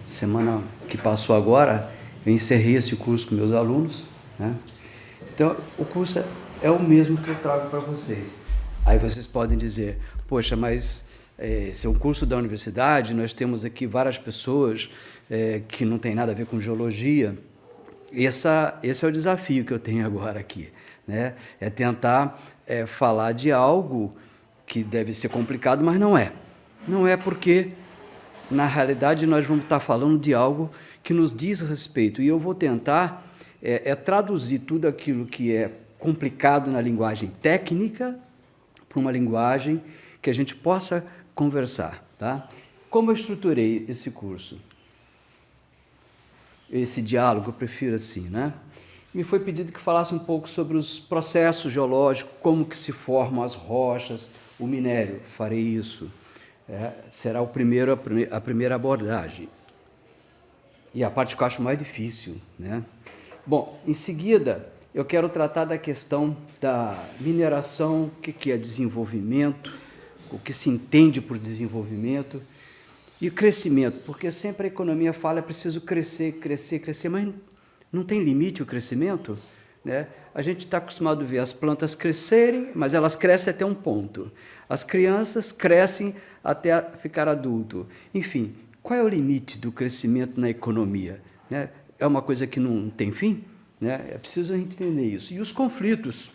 Semana que passou agora, eu encerrei esse curso com meus alunos, né? Então, o curso é o mesmo que eu trago para vocês. Aí vocês podem dizer, poxa, mas esse é um curso da universidade, nós temos aqui várias pessoas que não tem nada a ver com geologia. Esse é o desafio que eu tenho agora aqui, né? É tentar falar de algo que deve ser complicado, mas não é. Não é porque, na realidade, nós vamos estar falando de algo que nos diz respeito. E eu vou tentar traduzir tudo aquilo que é complicado na linguagem técnica para uma linguagem que a gente possa conversar. Tá? Como eu estruturei esse curso? Esse diálogo, eu prefiro assim, né? Me foi pedido que falasse um pouco sobre os processos geológicos, como que se formam as rochas, o minério. Farei isso. Será a primeira abordagem. E a parte que eu acho mais difícil, né? Bom, em seguida, eu quero tratar da questão da mineração, o que é desenvolvimento, o que se entende por desenvolvimento, e o crescimento, porque sempre a economia fala é preciso crescer, crescer, crescer, mas não tem limite o crescimento, né? A gente está acostumado a ver as plantas crescerem, mas elas crescem até um ponto. As crianças crescem até ficar adulto. Enfim, qual é o limite do crescimento na economia? Né? É uma coisa que não tem fim? Né? É preciso a gente entender isso. E os conflitos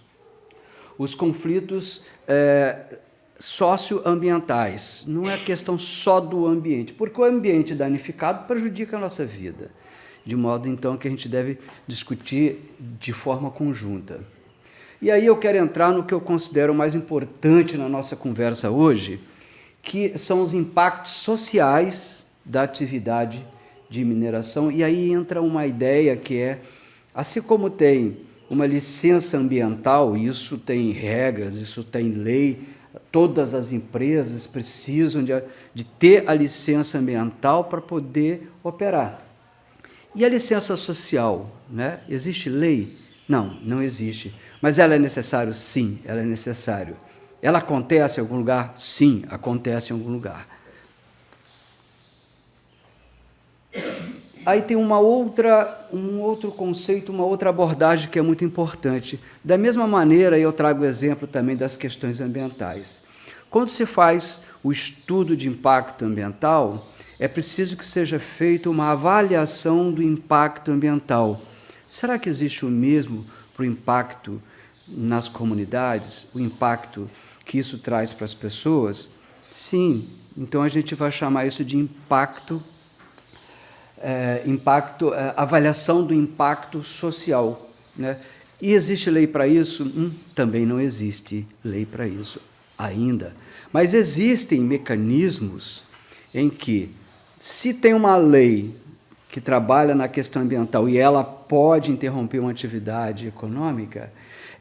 socioambientais, não é questão só do ambiente, porque o ambiente danificado prejudica a nossa vida, de modo, então, que a gente deve discutir de forma conjunta. E aí eu quero entrar no que eu considero mais importante na nossa conversa hoje, que são os impactos sociais da atividade de mineração, e aí entra uma ideia que é, assim como tem uma licença ambiental, isso tem regras, isso tem lei, todas as empresas precisam de ter a licença ambiental para poder operar. E a licença social, né? Existe lei? Não, não existe. Mas ela é necessária? Sim, ela é necessária. Ela acontece em algum lugar? Sim, acontece em algum lugar. Aí tem um outro conceito, uma outra abordagem que é muito importante. Da mesma maneira, eu trago o exemplo também das questões ambientais. Quando se faz o estudo de impacto ambiental, é preciso que seja feita uma avaliação do impacto ambiental. Será que existe o mesmo para o impacto nas comunidades, o impacto que isso traz para as pessoas? Sim, então a gente vai chamar isso de avaliação do impacto social, né? E existe lei para isso? Também não existe lei para isso ainda. Mas existem mecanismos em que, se tem uma lei que trabalha na questão ambiental e ela pode interromper uma atividade econômica,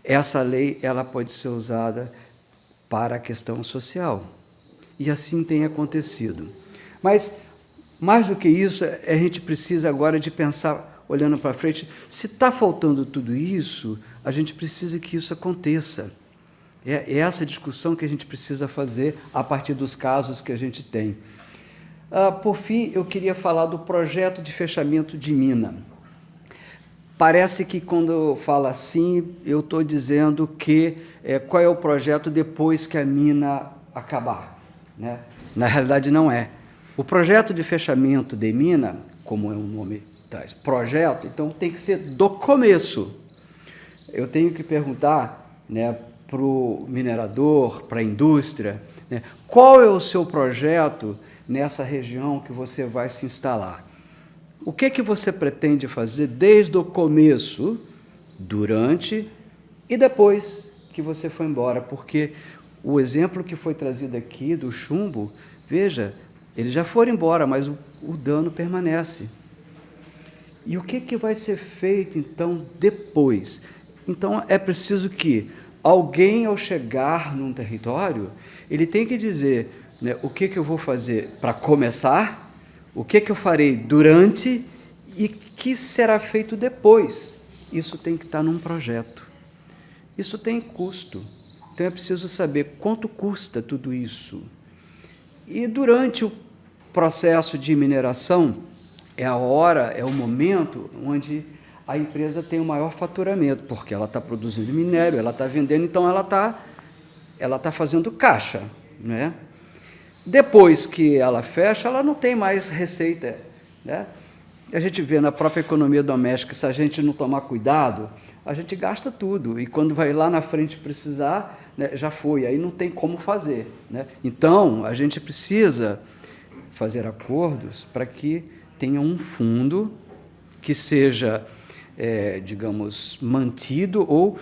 essa lei ela pode ser usada para a questão social. E assim tem acontecido. Mas, mais do que isso, a gente precisa agora de pensar, olhando para frente, se está faltando tudo isso, a gente precisa que isso aconteça. É essa discussão que a gente precisa fazer a partir dos casos que a gente tem. Por fim, eu queria falar do projeto de fechamento de mina. Parece que, quando eu falo assim, eu estou dizendo que qual é o projeto depois que a mina acabar, né? Na realidade, não é. O projeto de fechamento de mina, como o nome traz, projeto, então tem que ser do começo. Eu tenho que perguntar, né, para o minerador, para a indústria, né, qual é o seu projeto nessa região que você vai se instalar? O que você pretende fazer desde o começo, durante e depois que você for embora? Porque o exemplo que foi trazido aqui do chumbo, veja, eles já foram embora, mas o dano permanece. E o que vai ser feito, então, depois? Então, é preciso que alguém, ao chegar num território, ele tem que dizer, né, o que eu vou fazer para começar, o que eu farei durante e o que será feito depois. Isso tem que estar num projeto. Isso tem custo. Então, é preciso saber quanto custa tudo isso. E durante o processo de mineração é a hora, é o momento onde a empresa tem o maior faturamento, porque ela está produzindo minério, ela está vendendo, então ela está fazendo caixa, né? Depois que ela fecha, ela não tem mais receita, né? A gente vê na própria economia doméstica, se a gente não tomar cuidado, a gente gasta tudo, e quando vai lá na frente precisar, né, já foi, aí não tem como fazer, né? Então, a gente precisa fazer acordos para que tenha um fundo que seja, digamos, mantido ou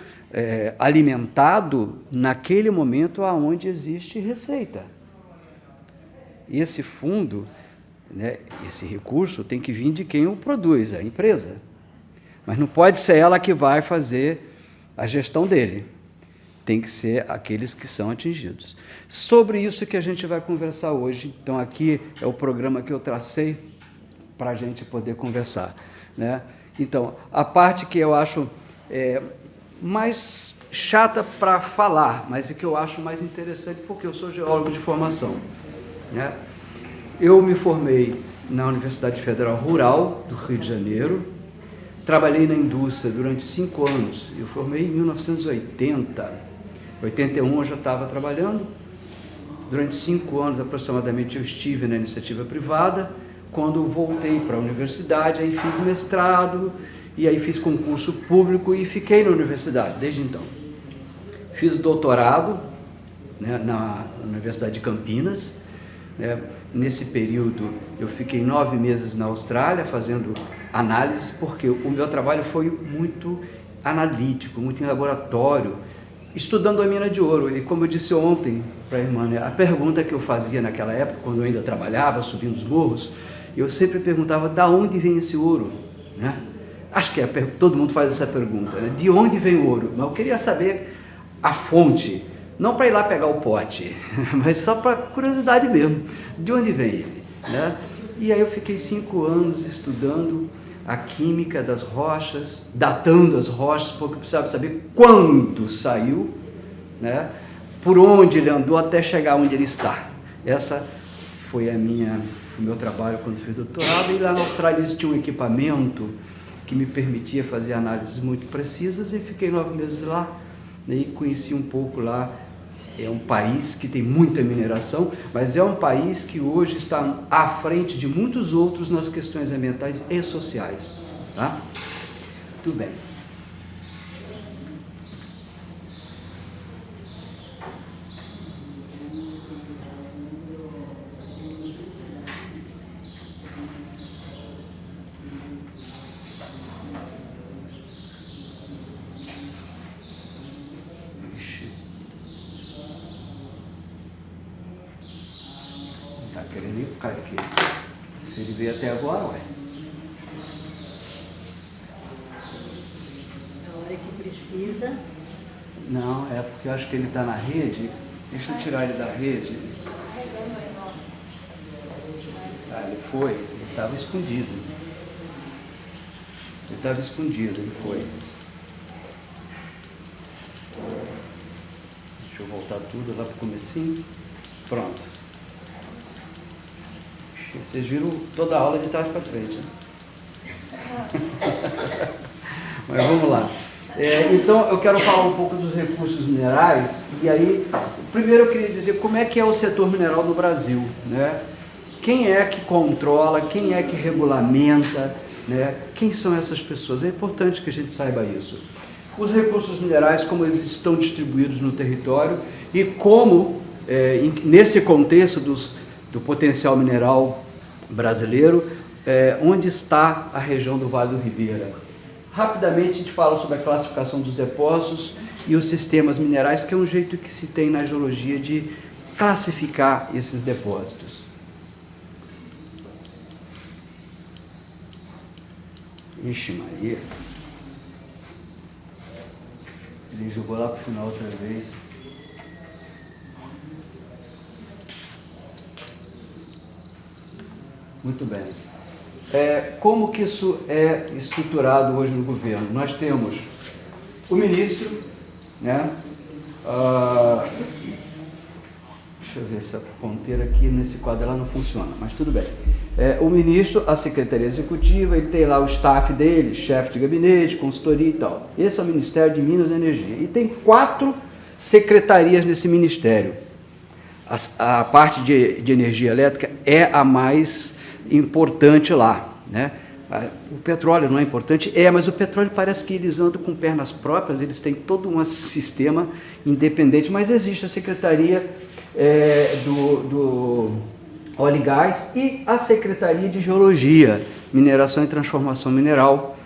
alimentado naquele momento onde existe receita. E esse fundo, né, esse recurso tem que vir de quem o produz, a empresa. Mas não pode ser ela que vai fazer a gestão dele. Tem que ser aqueles que são atingidos. Sobre isso que a gente vai conversar hoje. Então, aqui é o programa que eu tracei para a gente poder conversar, né? Então, a parte que eu acho mais chata para falar, mas é que eu acho mais interessante, porque eu sou geólogo de formação, né? Eu me formei na Universidade Federal Rural do Rio de Janeiro, trabalhei na indústria durante 5 anos, eu formei em 1980, 81 eu já estava trabalhando, durante 5 anos aproximadamente eu estive na iniciativa privada. Quando voltei para a universidade, aí fiz mestrado, e aí fiz concurso público e fiquei na universidade desde então. Fiz doutorado, né, na Universidade de Campinas, né. Nesse período eu fiquei 9 meses na Austrália fazendo análises, porque o meu trabalho foi muito analítico, muito em laboratório, estudando a mina de ouro. E como eu disse ontem para a irmã, né, a pergunta que eu fazia naquela época, quando eu ainda trabalhava, subindo os morros, eu sempre perguntava, da onde vem esse ouro? Né? Acho que todo mundo faz essa pergunta, né? De onde vem o ouro? Mas eu queria saber a fonte, não para ir lá pegar o pote, mas só para curiosidade mesmo, de onde vem ele, né? E aí eu fiquei 5 anos estudando a química das rochas, datando as rochas, porque eu precisava saber quando saiu, né? Por onde ele andou até chegar onde ele está. Essa foi o meu trabalho quando fiz doutorado, e lá na Austrália eles tinham um equipamento que me permitia fazer análises muito precisas, e fiquei 9 meses lá, e conheci um pouco lá. É um país que tem muita mineração, mas é um país que hoje está à frente de muitos outros nas questões ambientais e sociais. Tá? Tudo bem. Querendo ir, cara, que se ele veio até agora, ué. Na hora que precisa. Não, é porque eu acho que ele está na rede. Deixa eu tirar ele da rede. Ah, ele foi. Ele estava escondido. Ele foi. Deixa eu voltar tudo lá para o comecinho. Pronto. Vocês viram toda a aula de trás para frente, né? Mas vamos lá. Então, eu quero falar um pouco dos recursos minerais, e aí, primeiro eu queria dizer como é que é o setor mineral no Brasil, né? Quem é que controla, quem é que regulamenta, né? Quem são essas pessoas? É importante que a gente saiba isso. Os recursos minerais, como eles estão distribuídos no território, e como, nesse contexto do potencial mineral brasileiro, onde está a região do Vale do Ribeira. Rapidamente a gente fala sobre a classificação dos depósitos e os sistemas minerais, que é um jeito que se tem na geologia de classificar esses depósitos. Ixi Maria, ele jogou lá para o final outra vez. Muito bem. Como que isso é estruturado hoje no governo? Nós temos o ministro, né? Deixa Deixa eu ver se a ponteira aqui nesse quadro ela não funciona, mas tudo bem. O ministro, a Secretaria Executiva, ele tem lá o staff dele, chefe de gabinete, consultoria e tal. Esse é o Ministério de Minas e Energia. E tem 4 secretarias nesse ministério. A parte de energia elétrica é a mais importante lá, né? O petróleo não é importante? Mas o petróleo parece que eles andam com pernas próprias, eles têm todo um sistema independente, mas existe a Secretaria do Óleo e Gás e a Secretaria de Geologia, Mineração e Transformação Mineral.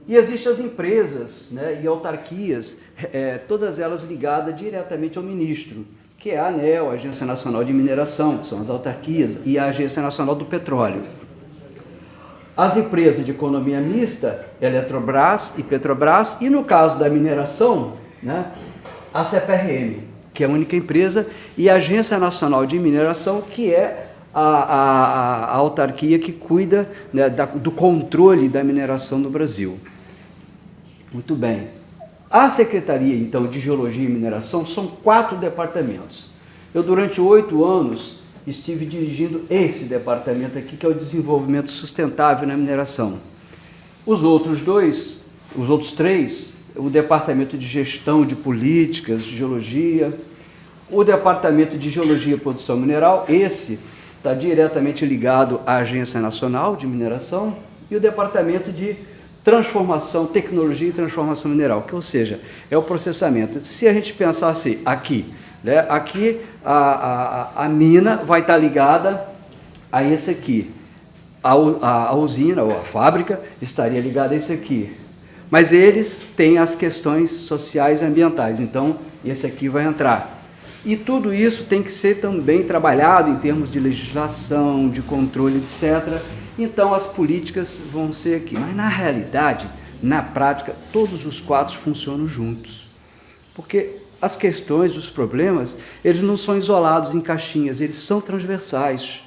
E existem as empresas, né, e autarquias, todas elas ligadas diretamente ao ministro, que é a ANEEL, a Agência Nacional de Mineração, que são as autarquias, e a Agência Nacional do Petróleo. As empresas de economia mista, Eletrobras e Petrobras, e no caso da mineração, né, a CPRM, que é a única empresa, e a Agência Nacional de Mineração, que é a autarquia que cuida, né, do controle da mineração no Brasil. Muito bem. A Secretaria, então, de Geologia e Mineração são 4 departamentos. Eu, durante 8 anos, estive dirigindo esse departamento aqui, que é o Desenvolvimento Sustentável na Mineração. Os outros 3, o Departamento de Gestão de Políticas de Geologia, o Departamento de Geologia e Produção Mineral, esse está diretamente ligado à Agência Nacional de Mineração, e o Departamento de Transformação, Tecnologia e Transformação Mineral, que, ou seja, é o processamento. Se a gente pensasse aqui, né, aqui a mina vai estar ligada a esse aqui, a usina ou a fábrica estaria ligada a esse aqui, mas eles têm as questões sociais e ambientais, então esse aqui vai entrar. E tudo isso tem que ser também trabalhado em termos de legislação, de controle, etc. Então as políticas vão ser aqui. Mas na realidade, na prática, todos os 4 funcionam juntos. Porque as questões, os problemas, eles não são isolados em caixinhas, eles são transversais.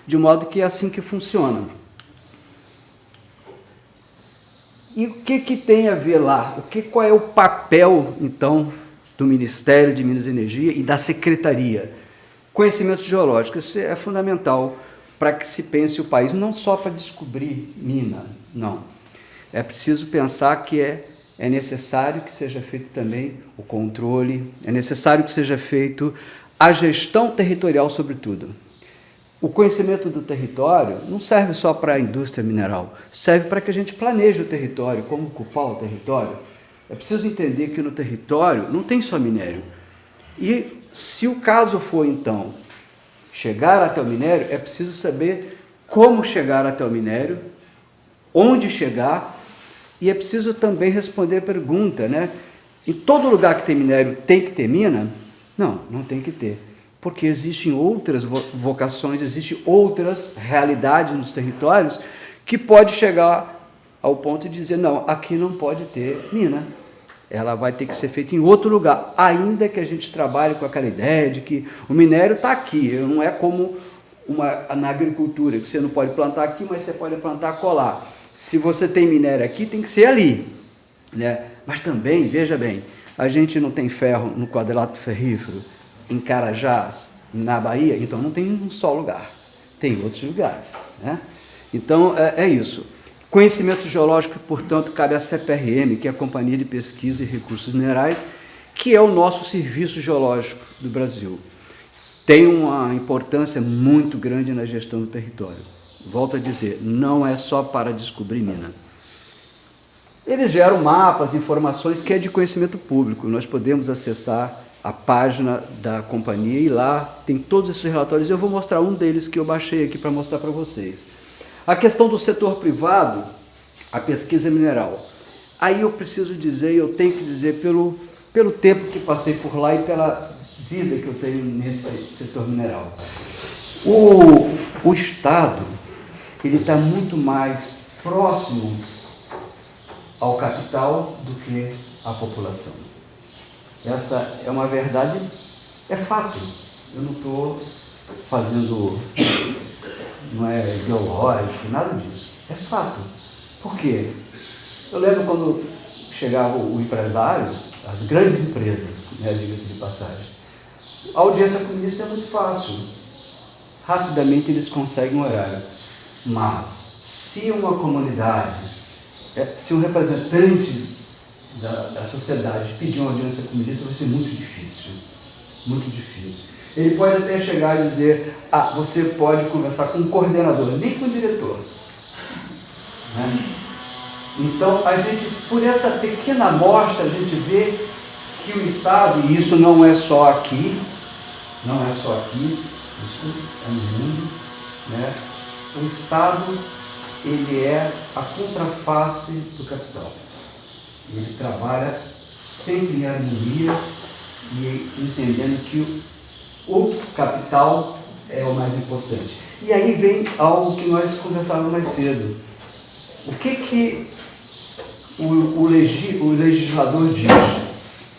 De modo que é assim que funciona. E o que tem a ver lá? Qual é o papel, então, do Ministério de Minas e Energia e da Secretaria? Conhecimento geológico, isso é fundamental para que se pense o país, não só para descobrir mina, não. É preciso pensar que é necessário que seja feito também o controle, é necessário que seja feito a gestão territorial, sobretudo. O conhecimento do território não serve só para a indústria mineral, serve para que a gente planeje o território, como ocupar o território. É preciso entender que no território não tem só minério. E se o caso for, então, chegar até o minério, é preciso saber como chegar até o minério, onde chegar, e é preciso também responder a pergunta, né? Em todo lugar que tem minério tem que ter mina? Não, não tem que ter. Porque existem outras vocações, existem outras realidades nos territórios que pode chegar ao ponto de dizer, não, aqui não pode ter mina. Ela vai ter que ser feita em outro lugar, ainda que a gente trabalhe com aquela ideia de que o minério está aqui, não é como na agricultura, que você não pode plantar aqui, mas você pode plantar colar. Se você tem minério aqui, tem que ser ali, né? Mas também, veja bem, a gente não tem ferro no quadrilátero ferrífero, em Carajás, na Bahia, então não tem um só lugar, tem outros lugares, né? Então, é isso. Conhecimento geológico, portanto, cabe à CPRM, que é a Companhia de Pesquisa e Recursos Minerais, que é o nosso serviço geológico do Brasil. Tem uma importância muito grande na gestão do território. Volto a dizer, não é só para descobrir mina. Eles geram mapas, informações que é de conhecimento público. Nós podemos acessar a página da companhia e lá tem todos esses relatórios. Eu vou mostrar um deles que eu baixei aqui para mostrar para vocês. A questão do setor privado, a pesquisa mineral. Aí eu preciso dizer, eu tenho que dizer, pelo tempo que passei por lá e pela vida que eu tenho nesse setor mineral. O Estado, ele está muito mais próximo ao capital do que à população. Essa é uma verdade, é fato. Eu não estou fazendo... não é ideológico, nada disso. É fato. Por quê? Eu lembro quando chegava o empresário, as grandes empresas, né, diga-se de passagem, A audiência com o ministro é muito fácil. Rapidamente eles conseguem um horário. Mas, se uma comunidade, se um representante da sociedade pedir uma audiência com o ministro, vai ser muito difícil. Muito difícil. Ele pode até chegar e dizer, você pode conversar com o coordenador, nem com o diretor. Né? Então, a gente, por essa pequena amostra, a gente vê que o Estado, e isso não é só aqui, isso é no mundo, né? O Estado, ele é a contraface do capital. Ele trabalha sempre em harmonia e entendendo que o capital é o mais importante. E aí vem algo que nós conversávamos mais cedo. O que o legislador diz?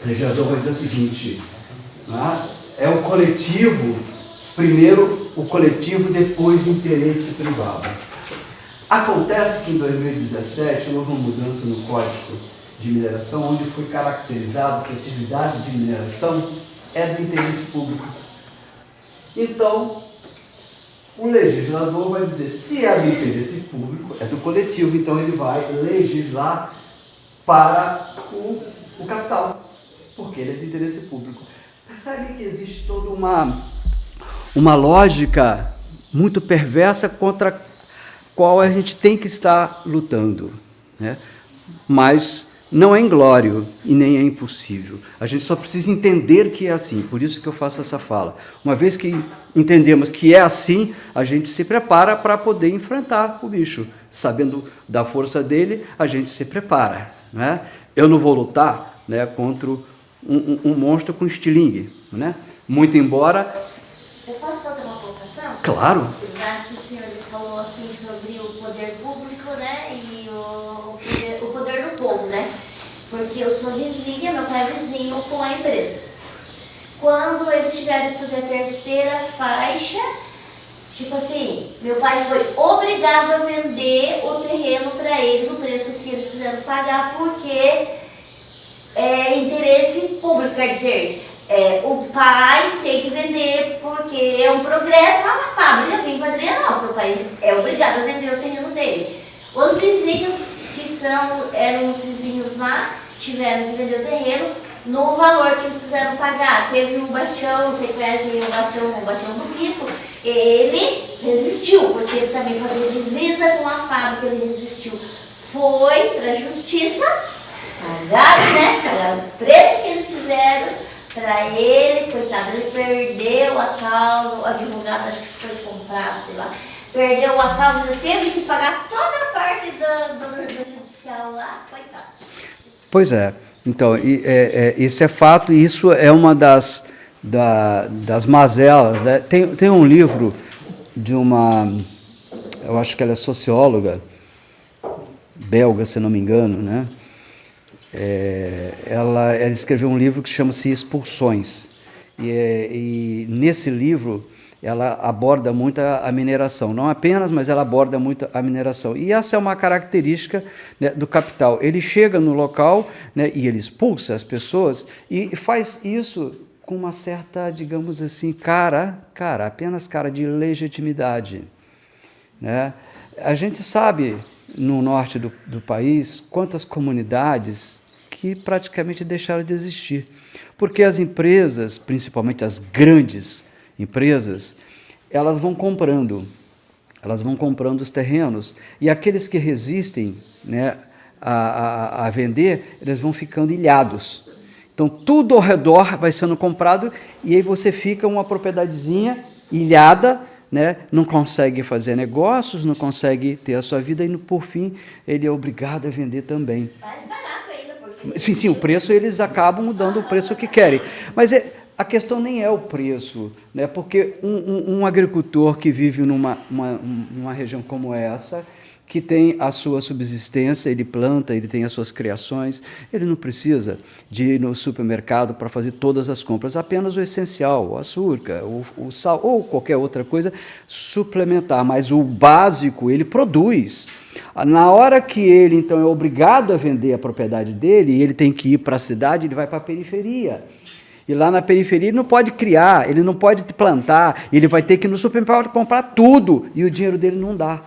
O legislador vai dizer o seguinte, né? É o coletivo, primeiro o coletivo, depois o interesse privado. Acontece que em 2017 houve uma mudança no Código de Mineração, onde foi caracterizado que a atividade de mineração é do interesse público. Então, o legislador vai dizer, se é do interesse público, é do coletivo, então ele vai legislar para o capital, porque ele é de interesse público. Percebe que existe toda uma lógica muito perversa contra a qual a gente tem que estar lutando, né? Mas não é inglório e nem é impossível. A gente só precisa entender que é assim, por isso que eu faço essa fala. Uma vez que entendemos que é assim, a gente se prepara para poder enfrentar o bicho. Sabendo da força dele, a gente se prepara, né? Eu não vou lutar, né, contra um monstro com estilingue, né? Muito embora... Eu posso fazer uma colocação? Claro. Já que o senhor falou assim sobre o poder público, né, e o poder do povo, né? Porque eu sou vizinha, meu pai é vizinho com a empresa. Quando eles tiveram que fazer a terceira faixa, tipo assim, meu pai foi obrigado a vender o terreno para eles, o preço que eles quiseram pagar, porque é interesse público, quer dizer, o pai tem que vender porque é um progresso, uma fábrica vem para Adrianópolis, meu pai é obrigado a vender o terreno dele. Os vizinhos que eram os vizinhos lá, tiveram que vender o terreno no valor que eles quiseram pagar. Teve um Bastião, você conhece o Bastião do Pico, ele resistiu, porque ele também fazia divisa com a fábrica, ele resistiu. Foi para a justiça, pagaram o preço que eles quiseram para ele, coitado, ele perdeu a causa, o advogado acho que foi comprado, sei lá, perdeu a causa, ele teve que pagar toda a parte do judicial lá, coitado. Pois é, então, isso é fato e isso é uma das mazelas, né? Tem um livro de uma, eu acho que ela é socióloga, belga, se não me engano, né? Ela escreveu um livro que chama-se Expulsões, e nesse livro ela aborda muito a mineração, não apenas, mas ela aborda muito a mineração, e essa é uma característica, né, do capital. Ele chega no local, né, e ele expulsa as pessoas, e faz isso com uma certa, digamos assim, apenas cara de legitimidade, né? A gente sabe, no norte do país, quantas comunidades que praticamente deixaram de existir, porque as empresas, principalmente as grandes empresas, elas vão comprando os terrenos, e aqueles que resistem, né, a vender, eles vão ficando ilhados. Então, tudo ao redor vai sendo comprado, e aí você fica uma propriedadezinha ilhada, né, não consegue fazer negócios, não consegue ter a sua vida, e por fim ele é obrigado a vender também. Mais barato ainda, porque... Sim, o preço, eles acabam dando o preço que querem. Mas a questão nem é o preço, né, porque um agricultor que vive numa região como essa, que tem a sua subsistência, ele planta, ele tem as suas criações, ele não precisa de ir no supermercado para fazer todas as compras, apenas o essencial, o açúcar, o sal ou qualquer outra coisa suplementar, mas o básico ele produz. Na hora que ele, então, é obrigado a vender a propriedade dele, e ele tem que ir para a cidade, ele vai para a periferia. E lá na periferia ele não pode criar, ele não pode plantar, ele vai ter que ir no supermercado comprar tudo, e o dinheiro dele não dá.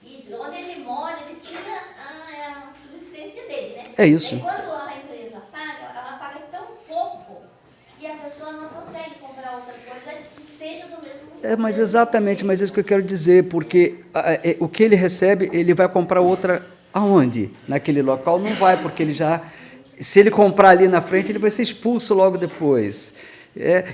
Isso, onde ele mora, ele tira a subsistência dele, né? É isso. E quando a empresa paga, ela paga tão pouco que a pessoa não consegue comprar outra coisa que seja do mesmo... Mas exatamente, mas é isso que eu quero dizer, porque o que ele recebe, ele vai comprar outra aonde? Naquele local? Não vai, porque ele já... Se ele comprar ali na frente, ele vai ser expulso logo depois.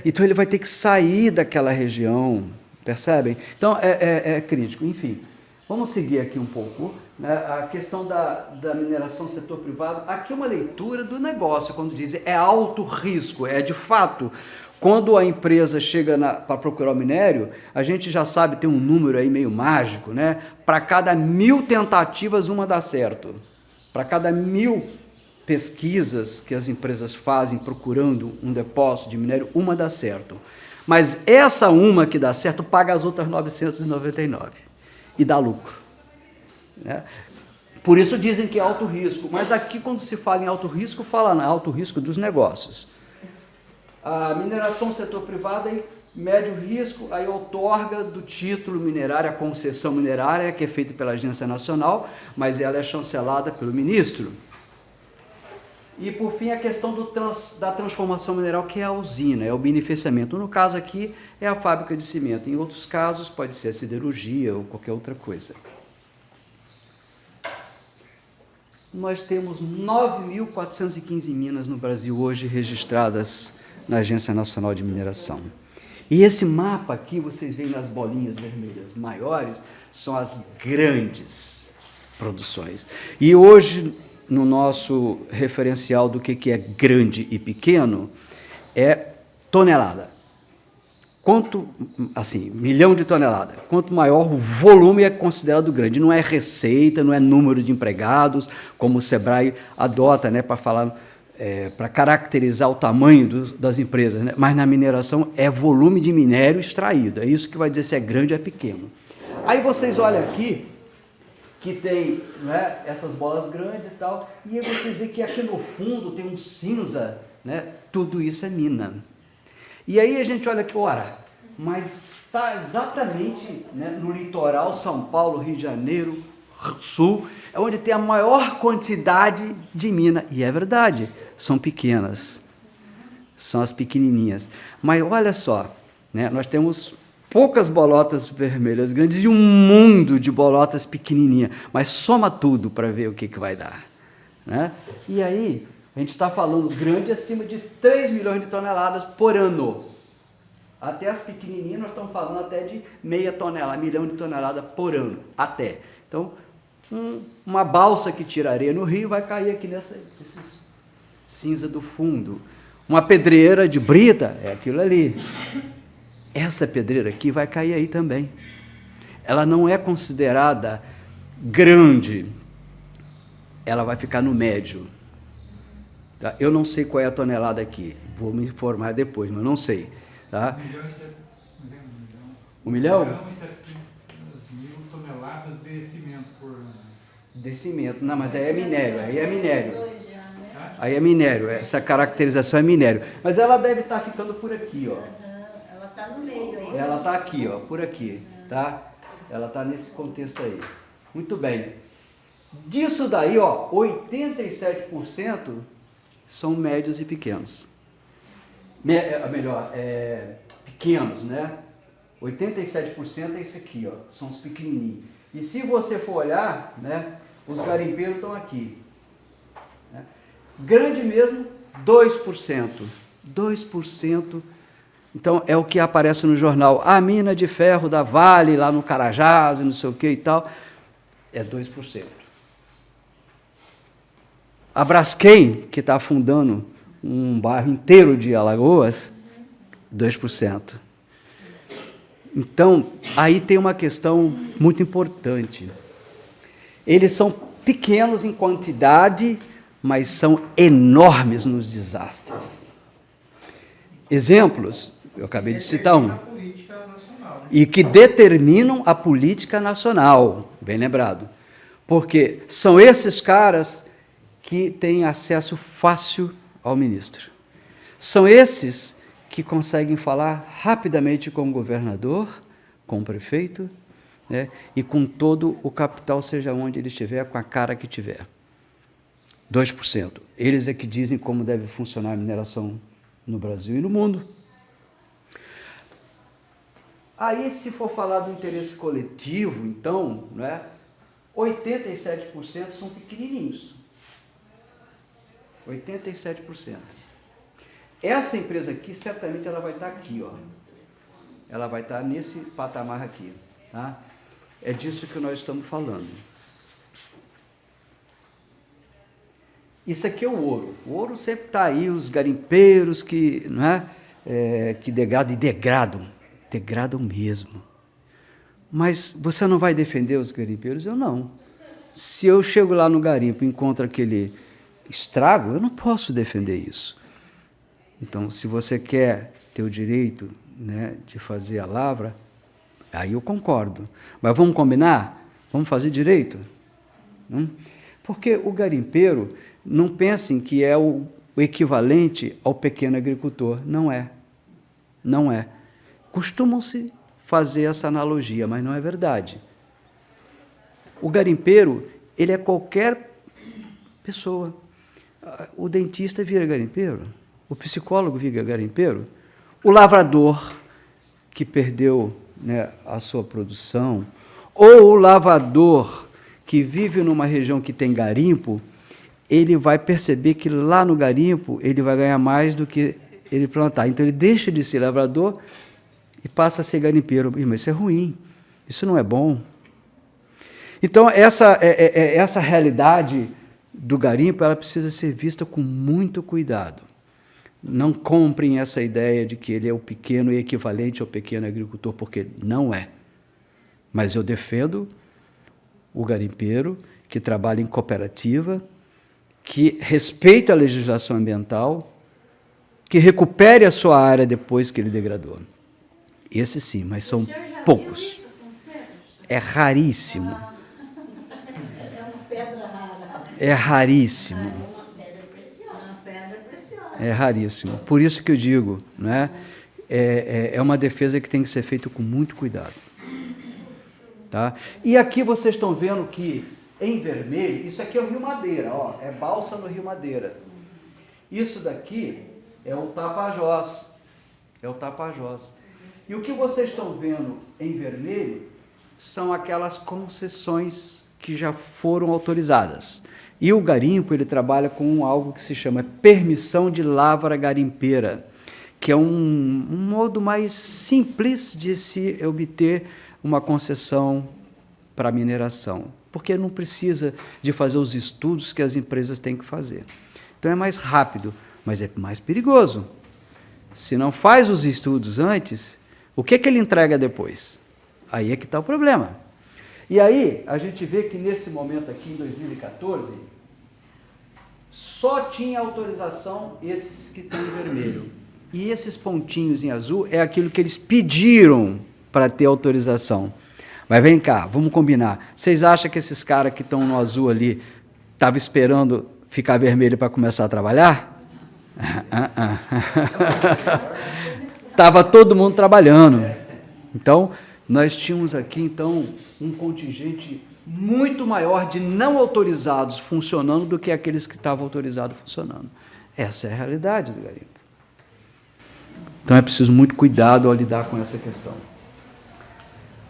Então, ele vai ter que sair daquela região, percebem? Então, é crítico. Enfim, vamos seguir aqui um pouco. Né? A questão da mineração setor privado, aqui é uma leitura do negócio, quando diz é alto risco, de fato... Quando a empresa chega para procurar o minério, a gente já sabe, tem um número aí meio mágico, né? Para cada 1.000 tentativas, uma dá certo. Para cada 1.000 pesquisas que as empresas fazem procurando um depósito de minério, uma dá certo. Mas essa uma que dá certo paga as outras 999 e dá lucro. Né? Por isso dizem que é alto risco. Mas aqui, quando se fala em alto risco, fala em alto risco dos negócios. A mineração setor privado é médio risco, aí outorga do título minerário, a concessão minerária, que é feita pela Agência Nacional, mas ela é chancelada pelo ministro. E, por fim, a questão da transformação mineral, que é a usina, é o beneficiamento. No caso aqui, é a fábrica de cimento. Em outros casos, pode ser a siderurgia ou qualquer outra coisa. Nós temos 9.415 minas no Brasil hoje registradas na Agência Nacional de Mineração. E esse mapa aqui, vocês veem nas bolinhas vermelhas maiores, são as grandes produções. E hoje, no nosso referencial do que é grande e pequeno, é tonelada. Quanto, assim, 1 milhão de toneladas. Quanto maior o volume é considerado grande. Não é receita, não é número de empregados, como o Sebrae adota, né, para falar... para caracterizar o tamanho das empresas, né? Mas na mineração é volume de minério extraído, é isso que vai dizer se é grande ou é pequeno. Aí vocês olham aqui, que tem, né, essas bolas grandes e tal, e aí você vê que aqui no fundo tem um cinza, né? Tudo isso é mina. E aí a gente olha aqui, ora, mas está exatamente, né, no litoral, São Paulo, Rio de Janeiro, Sul, é onde tem a maior quantidade de mina, e é verdade, são pequenas, são as pequenininhas. Mas olha só, né, nós temos poucas bolotas vermelhas grandes e um mundo de bolotas pequenininhas, mas soma tudo para ver o que vai dar. Né? E aí, a gente está falando grande acima de 3 milhões de toneladas por ano. Até as pequenininhas, nós estamos falando até de 1 milhão de toneladas por ano, até. Então, uma balsa que tira areia no rio vai cair aqui nesses cinza do fundo. Uma pedreira de brita é aquilo ali. Essa pedreira aqui vai cair aí também. Ela não é considerada grande, ela vai ficar no médio. Tá? Eu não sei qual é a tonelada aqui, vou me informar depois, mas não sei. Tá? 1 milhão? 1.700.000 toneladas de cimento por ano. De cimento, não, mas aí é minério, aí é minério, essa caracterização é minério. Mas ela deve estar ficando por aqui, ó. Ela está no meio aí. Ela está aqui, ó, por aqui, tá? Ela está nesse contexto aí. Muito bem. Disso daí, ó, 87% são médios e pequenos. Pequenos, né? 87% é isso aqui, ó, são os pequenininhos. E se você for olhar, né, os garimpeiros estão aqui. Né? Grande mesmo, 2%. 2%. Então, é o que aparece no jornal. A mina de ferro da Vale, lá no Carajás, e não sei o que e tal, é 2%. A Braskem, que está afundando um bairro inteiro de Alagoas, 2%. Então, aí tem uma questão muito importante. Eles são pequenos em quantidade, mas são enormes nos desastres. Exemplos, eu acabei de citar um. E que determinam a política nacional, bem lembrado. Porque são esses caras que têm acesso fácil ao ministro. São esses que conseguem falar rapidamente com o governador, com o prefeito, né, e com todo o capital, seja onde ele estiver, com a cara que tiver. 2%. Eles é que dizem como deve funcionar a mineração no Brasil e no mundo. Aí, se for falar do interesse coletivo, então, né, 87% são pequenininhos. 87%. Essa empresa aqui, certamente, ela vai estar aqui, ó. Ela vai estar nesse patamar aqui, tá? É disso que nós estamos falando. Isso aqui é o ouro. O ouro sempre está aí, os garimpeiros que, não é, que degradam, e degradam mesmo. Mas você não vai defender os garimpeiros? Eu não. Se eu chego lá no garimpo e encontro aquele estrago, eu não posso defender isso. Então, se você quer ter o direito, né, de fazer a lavra, aí eu concordo. Mas vamos combinar? Vamos fazer direito? Porque o garimpeiro, não pensem que é o equivalente ao pequeno agricultor. Não é. Não é. Costumam-se fazer essa analogia, mas não é verdade. O garimpeiro, ele é qualquer pessoa. O dentista vira garimpeiro, o psicólogo vira garimpeiro, o lavrador que perdeu, né, a sua produção, ou o lavrador que vive numa região que tem garimpo, ele vai perceber que lá no garimpo ele vai ganhar mais do que ele plantar. Então ele deixa de ser lavrador e passa a ser garimpeiro. Mas isso é ruim, isso não é bom. Então essa realidade do garimpo, ela precisa ser vista com muito cuidado. Não comprem essa ideia de que ele é o pequeno e equivalente ao pequeno agricultor, porque não é. Mas eu defendo o garimpeiro que trabalha em cooperativa, que respeita a legislação ambiental, que recupere a sua área depois que ele degradou. Esse sim, mas são poucos. É raríssimo. É uma pedra rara. É raríssimo. É uma pedra preciosa. É raríssimo. Por isso que eu digo, né, é uma defesa que tem que ser feita com muito cuidado. Tá? E aqui vocês estão vendo que, em vermelho, isso aqui é o Rio Madeira, ó, é balsa no Rio Madeira. Isso daqui é o Tapajós. É o Tapajós. E o que vocês estão vendo em vermelho são aquelas concessões que já foram autorizadas. E o garimpo, ele trabalha com algo que se chama permissão de lavra garimpeira, que é um modo mais simples de se obter uma concessão para mineração, porque não precisa de fazer os estudos que as empresas têm que fazer. Então é mais rápido, mas é mais perigoso. Se não faz os estudos antes, o que ele entrega depois? Aí é que está o problema. E aí a gente vê que nesse momento aqui, em 2014, só tinha autorização esses que estão em vermelho. E esses pontinhos em azul é aquilo que eles pediram para ter autorização. Mas vem cá, vamos combinar. Vocês acham que esses caras que estão no azul ali estavam esperando ficar vermelho para começar a trabalhar? Estava todo mundo trabalhando. Então, nós tínhamos aqui, então, um contingente muito maior de não autorizados funcionando do que aqueles que estavam autorizados funcionando. Essa é a realidade do garimpo. Então, é preciso muito cuidado ao lidar com essa questão.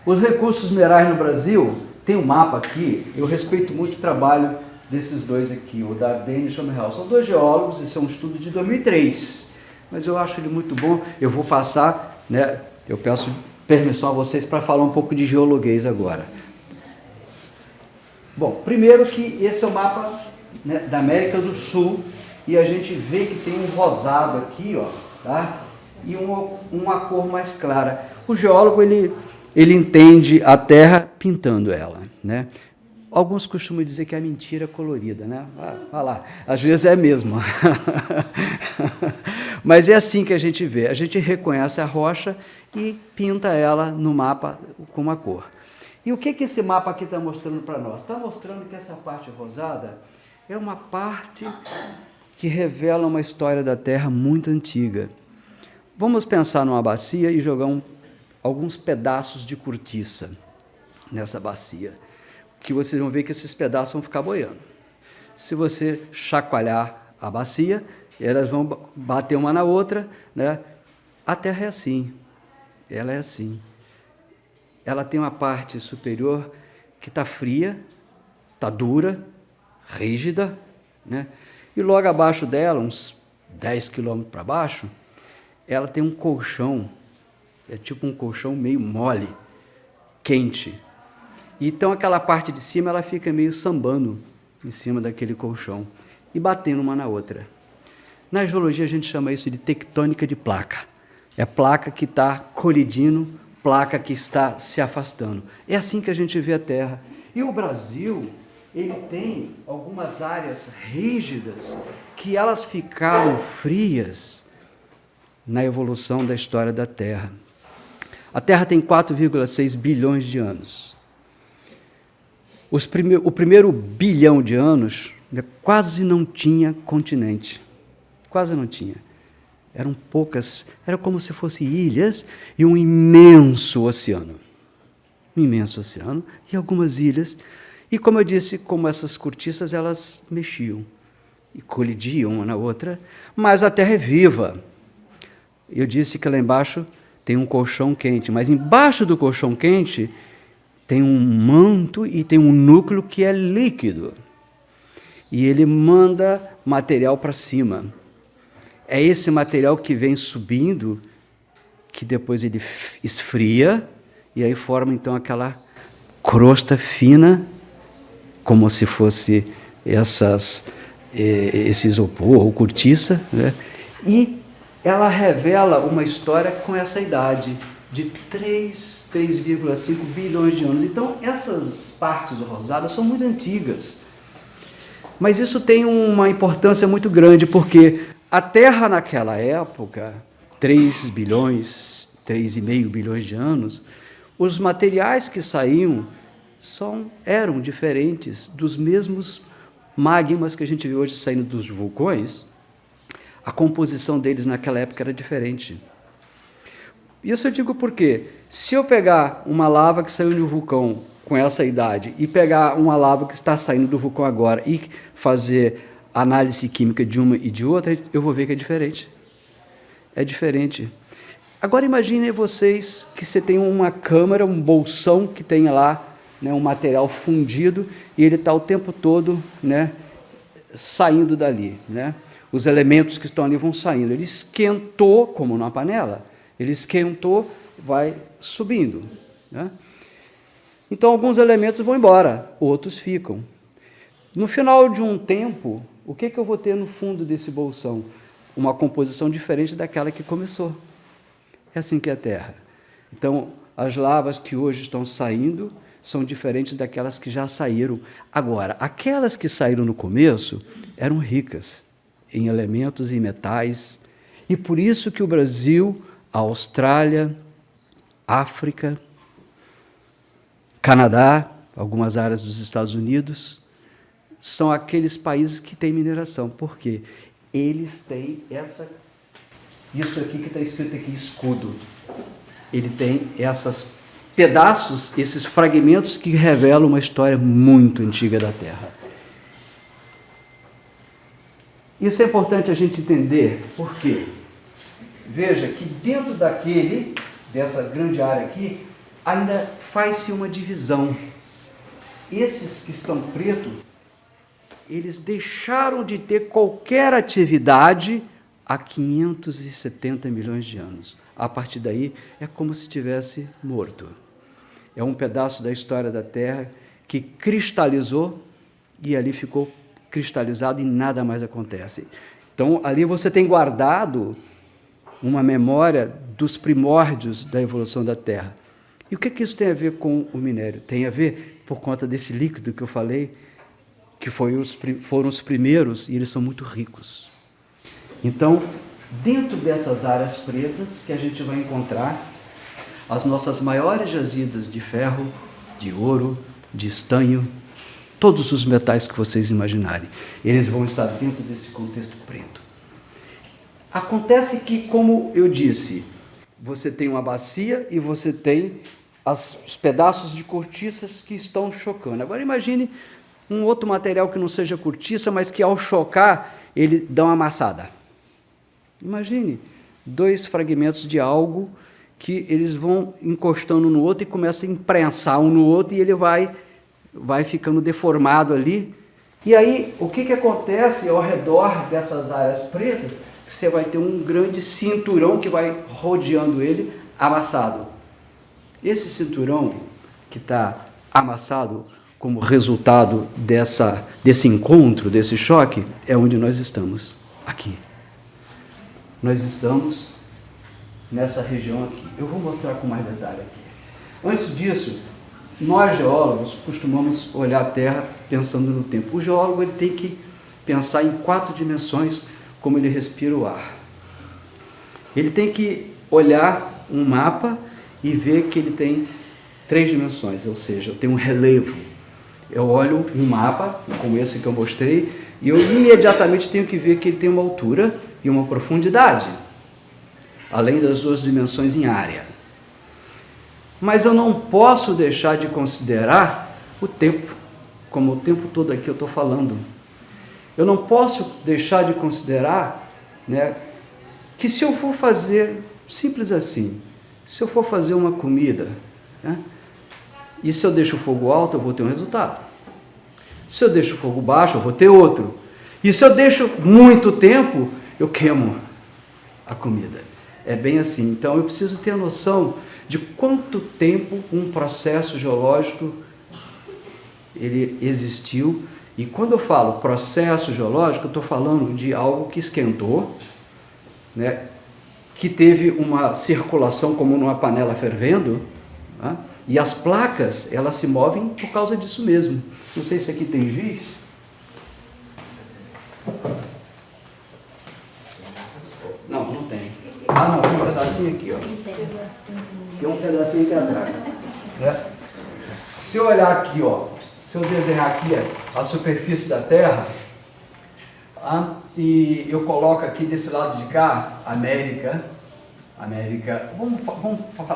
Os recursos minerais no Brasil, tem um mapa aqui, eu respeito muito o trabalho desses dois aqui, o da Ardenne e o Schomerhal. São dois geólogos, esse é um estudo de 2003, mas eu acho ele muito bom. Eu vou passar, né, eu peço permissão a vocês para falar um pouco de geologuês agora. Bom, primeiro que esse é o mapa, né, da América do Sul, e a gente vê que tem um rosado aqui, ó, tá? E uma cor mais clara. O geólogo, ele entende a Terra pintando ela, né? Alguns costumam dizer que é mentira colorida, né? Vai lá, às vezes é mesmo. Mas é assim que a gente vê. A gente reconhece a rocha e pinta ela no mapa com uma cor. E o que esse mapa aqui está mostrando para nós? Está mostrando que essa parte rosada é uma parte que revelam uma história da Terra muito antiga. Vamos pensar numa bacia e jogar alguns pedaços de cortiça nessa bacia, que vocês vão ver que esses pedaços vão ficar boiando. Se você chacoalhar a bacia, elas vão bater uma na outra, né? A Terra é assim, ela é assim. Ela tem uma parte superior que está fria, está dura, rígida, né? E logo abaixo dela, uns 10 quilômetros para baixo, ela tem um colchão, é tipo um colchão meio mole, quente. Então aquela parte de cima ela fica meio sambando em cima daquele colchão e batendo uma na outra. Na geologia a gente chama isso de tectônica de placa. É placa que está colidindo, placa que está se afastando. É assim que a gente vê a Terra. E o Brasil, ele tem algumas áreas rígidas que elas ficaram frias na evolução da história da Terra. A Terra tem 4,6 bilhões de anos. O primeiro bilhão de anos, né, quase não tinha continente. Quase não tinha. Eram poucas, era como se fossem ilhas e um imenso oceano. Um imenso oceano e algumas ilhas. E, como eu disse, como essas cortiças, elas mexiam e colidiam uma na outra, mas a Terra é viva. Eu disse que lá embaixo tem um colchão quente, mas embaixo do colchão quente tem um manto e tem um núcleo que é líquido. E ele manda material para cima. É esse material que vem subindo, que depois ele esfria, e aí forma então aquela crosta fina, como se fosse esse isopor ou cortiça, né? E ela revela uma história com essa idade de 3,5 bilhões de anos. Então, essas partes rosadas são muito antigas. Mas isso tem uma importância muito grande, porque a Terra naquela época, 3,5 bilhões de anos, os materiais que saíam eram diferentes dos mesmos magmas que a gente vê hoje saindo dos vulcões. A composição deles naquela época era diferente. Isso eu digo porque, se eu pegar uma lava que saiu do vulcão com essa idade e pegar uma lava que está saindo do vulcão agora e fazer análise química de uma e de outra, eu vou ver que é diferente. É diferente. Agora imaginem vocês que você tem uma câmara, um bolsão que tem lá, né, um material fundido e ele está o tempo todo, né, saindo dali, né? Os elementos que estão ali vão saindo. Ele esquentou, como numa panela, ele esquentou, vai subindo, né? Então, alguns elementos vão embora, outros ficam. No final de um tempo, o que eu vou ter no fundo desse bolsão? Uma composição diferente daquela que começou. É assim que é a Terra. Então, as lavas que hoje estão saindo são diferentes daquelas que já saíram. Agora, aquelas que saíram no começo eram ricas em elementos e metais, e por isso que o Brasil, a Austrália, África, Canadá, algumas áreas dos Estados Unidos, são aqueles países que têm mineração. Por quê? Eles têm isso aqui que está escrito aqui, escudo. Ele tem esses pedaços, esses fragmentos que revelam uma história muito antiga da Terra. Isso é importante a gente entender, por quê? Veja que dentro dessa grande área aqui, ainda faz-se uma divisão. Esses que estão pretos, eles deixaram de ter qualquer atividade há 570 milhões de anos. A partir daí, é como se estivesse morto. É um pedaço da história da Terra que cristalizou e ali ficou cristalizado e nada mais acontece. Então, ali você tem guardado uma memória dos primórdios da evolução da Terra. E o que isso tem a ver com o minério? Tem a ver por conta desse líquido que eu falei, que foram os primeiros, e eles são muito ricos. Então, dentro dessas áreas pretas que a gente vai encontrar as nossas maiores jazidas de ferro, de ouro, de estanho, todos os metais que vocês imaginarem. Eles vão estar dentro desse contexto preto. Acontece que, como eu disse, você tem uma bacia e você tem os pedaços de cortiças que estão chocando. Agora imagine um outro material que não seja cortiça, mas que ao chocar, ele dá uma amassada. Imagine 2 fragmentos de algo que eles vão encostando no outro e começam a imprensar um no outro e ele vai ficando deformado ali. E aí, o que acontece ao redor dessas áreas pretas? Que você vai ter um grande cinturão que vai rodeando ele, amassado. Esse cinturão que está amassado como resultado desse encontro, desse choque, é onde nós estamos, aqui. Nós estamos nessa região aqui. Eu vou mostrar com mais detalhe aqui. Antes disso, nós geólogos costumamos olhar a Terra pensando no tempo. O geólogo ele tem que pensar em 4 dimensões, como ele respira o ar. Ele tem que olhar um mapa e ver que ele tem 3 dimensões, ou seja, eu tenho um relevo. Eu olho um mapa, como esse que eu mostrei, e eu imediatamente tenho que ver que ele tem uma altura e uma profundidade, além das 2 dimensões em área. Mas eu não posso deixar de considerar o tempo, como o tempo todo aqui eu estou falando. Eu não posso deixar de considerar, né, que se eu for fazer, simples assim, se eu for fazer uma comida, né, e se eu deixo o fogo alto, eu vou ter um resultado. Se eu deixo o fogo baixo, eu vou ter outro. E se eu deixo muito tempo, eu queimo a comida. É bem assim. Então, eu preciso ter a noção de quanto tempo um processo geológico ele existiu. E quando eu falo processo geológico, eu estou falando de algo que esquentou, né, que teve uma circulação como numa panela fervendo, né, e as placas, elas se movem por causa disso mesmo. Não sei se aqui tem giz. Não tem. Ah, não, tem um pedacinho aqui, ó. Tem um pedacinho aqui atrás. Né? Se eu olhar aqui, ó, se eu desenhar aqui a superfície da Terra, e eu coloco aqui desse lado de cá, América, vamos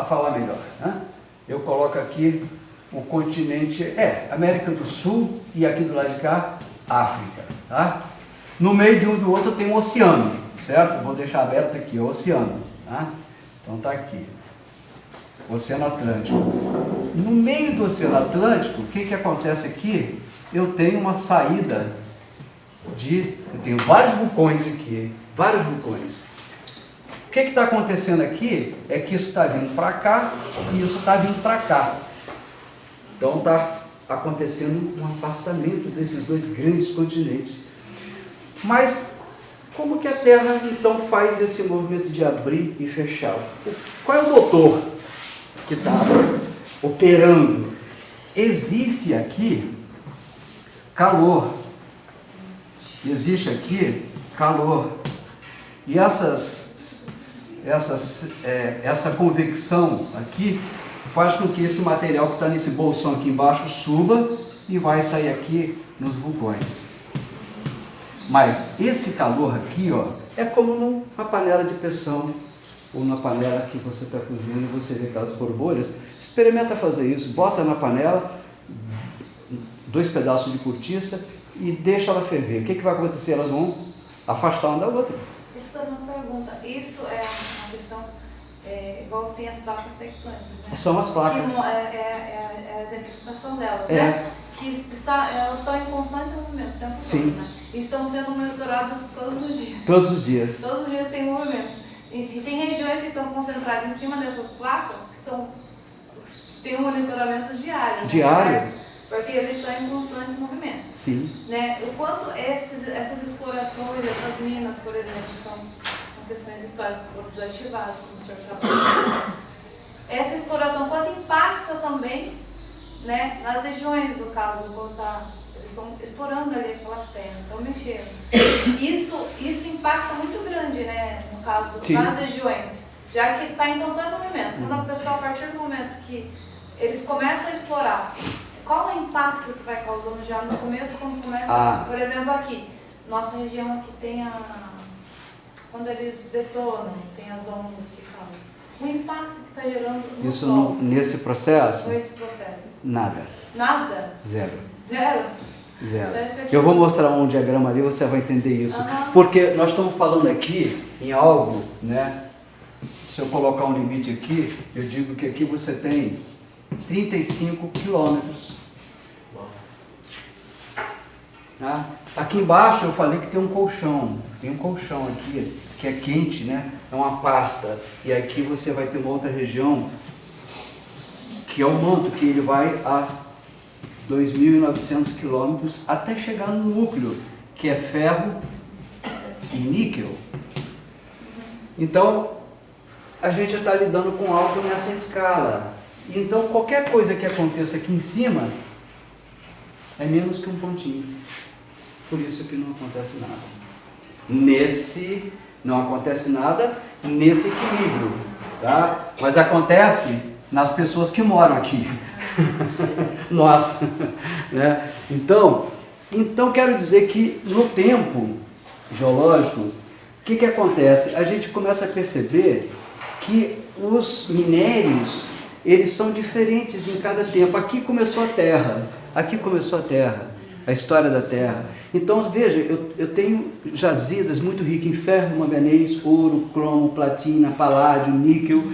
falar melhor, né? Eu coloco aqui o continente, América do Sul, e aqui do lado de cá, África, tá? No meio de um do outro tem um oceano, certo? Vou deixar aberto aqui, o oceano, tá? Então tá aqui, Oceano Atlântico. No meio do Oceano Atlântico, o que acontece aqui? Eu tenho uma saída eu tenho vários vulcões aqui, vários vulcões. O que está acontecendo aqui é que isso está vindo para cá e isso está vindo para cá. Então está acontecendo um afastamento desses 2 grandes continentes. Mas como que a Terra então faz esse movimento de abrir e fechar? Qual é o motor que está operando? Existe aqui calor. Existe aqui calor. E essa convecção aqui faz com que esse material que está nesse bolsão aqui embaixo suba e vai sair aqui nos vulcões. Mas esse calor aqui, ó, é como numa panela de pressão ou na panela que você está cozinhando e você vê aquelas borbulhas. Experimenta fazer isso, bota na panela 2 pedaços de cortiça e deixa ela ferver. O que vai acontecer? Elas vão afastar uma da outra. Professor, uma pergunta. Isso é uma questão, igual tem as placas tectônicas, né? São as placas. Que é a exemplificação delas, né? Que elas estão em constante movimento o tempo todo, né? E estão sendo monitoradas todos os dias. Todos os dias. Todos os dias tem movimentos. E tem regiões que estão concentradas em cima dessas placas que tem um monitoramento diário. Diário? Né? Porque eles estão em constante movimento. Sim. Né? O quanto essas explorações, essas minas, por exemplo, são questões históricas que foram desativadas, como o senhor falou. Essa exploração, quanto impacta também, né, nas regiões, no caso, quando eles estão explorando ali aquelas terras, estão mexendo. Isso impacta muito grande, né, no caso, Sim. nas regiões, já que está em constante movimento. Quando a pessoa, a partir do momento que eles começam a explorar, qual é o impacto que vai causando já no começo, quando começa, por exemplo, aqui, nossa região aqui tem quando eles detonam, tem as ondas que causam. O impacto que está gerando no Isso solo. nesse processo? Nesse processo. Nada. Nada? Zero. Zero? Zero. Eu vou mostrar um diagrama ali, você vai entender isso. Porque nós estamos falando aqui em algo, né? Se eu colocar um limite aqui, eu digo que aqui você tem 35 quilômetros. Tá? Aqui embaixo eu falei que tem um colchão. Tem um colchão aqui, que é quente, né? É uma pasta. E aqui você vai ter uma outra região, que é o manto, que ele vai a 2.900 quilômetros até chegar no núcleo, que é ferro e níquel. Então, a gente está lidando com algo nessa escala. Então, qualquer coisa que aconteça aqui em cima é menos que um pontinho. Por isso que não acontece nada. Não acontece nada nesse equilíbrio, tá? Mas acontece nas pessoas que moram aqui. Nós, né? Então quero dizer que no tempo geológico, o que acontece? A gente começa a perceber que os minérios, eles são diferentes em cada tempo. Aqui começou a Terra, a história da Terra. Então, veja, eu tenho jazidas muito ricas em ferro, manganês, ouro, cromo, platina, paládio, níquel,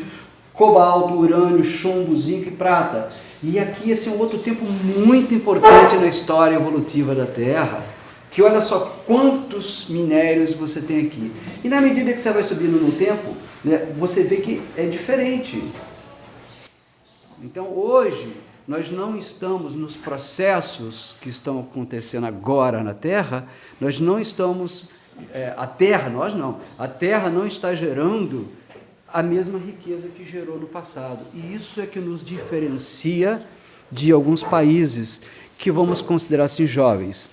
cobalto, urânio, chumbo, zinco e prata. E aqui esse é um outro tempo muito importante na história evolutiva da Terra, que olha só quantos minérios você tem aqui. E na medida que você vai subindo no tempo, né, você vê que é diferente. Então hoje nós não estamos nos processos que estão acontecendo agora na Terra, nós não estamos, a Terra não está gerando a mesma riqueza que gerou no passado. E isso é que nos diferencia de alguns países que vamos considerar assim jovens.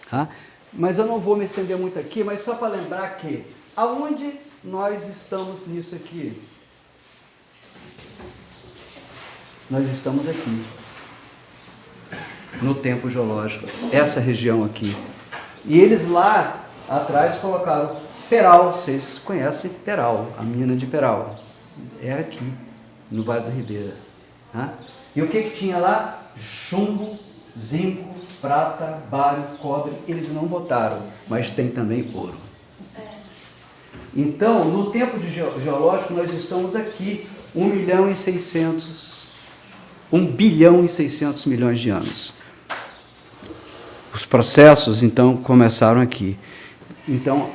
Tá? Mas eu não vou me estender muito aqui, mas só para lembrar que aonde nós estamos nisso aqui? Nós estamos aqui, no tempo geológico, essa região aqui. E eles lá atrás colocaram Peral, vocês conhecem Peral, a mina de Peral. É aqui, no Vale do Ribeira. Tá? E o que tinha lá? Chumbo, zinco, prata, bário, cobre. Eles não botaram, mas tem também ouro. Então, no tempo de geológico, nós estamos aqui 1 bilhão e 600 milhões de anos. Os processos, então, começaram aqui. Então,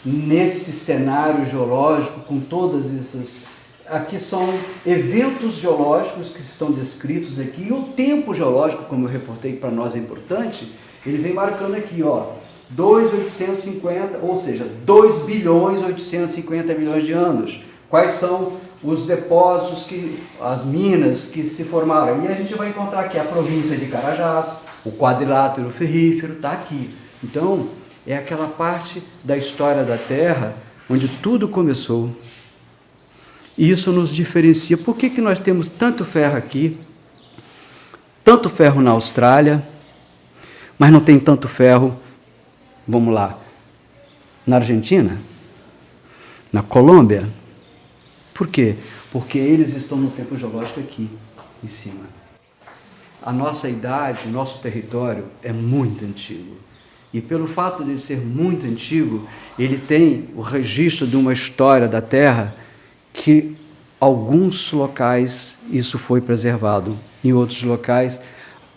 nesse cenário geológico, com todas essas... Aqui são eventos geológicos que estão descritos aqui, e o tempo geológico, como eu reportei para nós é importante, ele vem marcando aqui, ó, 2.850, ou seja, 2 bilhões 850 milhões de anos. Quais são os depósitos, as minas que se formaram? E a gente vai encontrar aqui a província de Carajás, o quadrilátero ferrífero, está aqui. Então, é aquela parte da história da Terra onde tudo começou. E isso nos diferencia. Por que nós temos tanto ferro aqui, tanto ferro na Austrália, mas não tem tanto ferro, vamos lá, na Argentina, na Colômbia? Por quê? Porque eles estão no tempo geológico aqui, em cima. A nossa idade, nosso território é muito antigo. E pelo fato de ser muito antigo, ele tem o registro de uma história da Terra que alguns locais isso foi preservado. Em outros locais,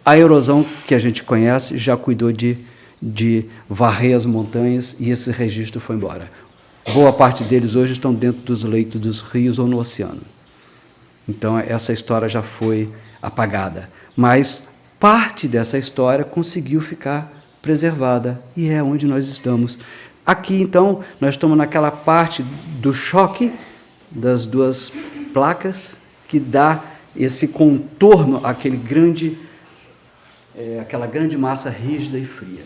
a erosão que a gente conhece já cuidou de varrer as montanhas e esse registro foi embora. Boa parte deles hoje estão dentro dos leitos dos rios ou no oceano. Então, essa história já foi apagada. Mas parte dessa história conseguiu ficar preservada e é onde nós estamos. Aqui, então, nós estamos naquela parte do choque das duas placas que dá esse contorno àquela grande massa rígida e fria.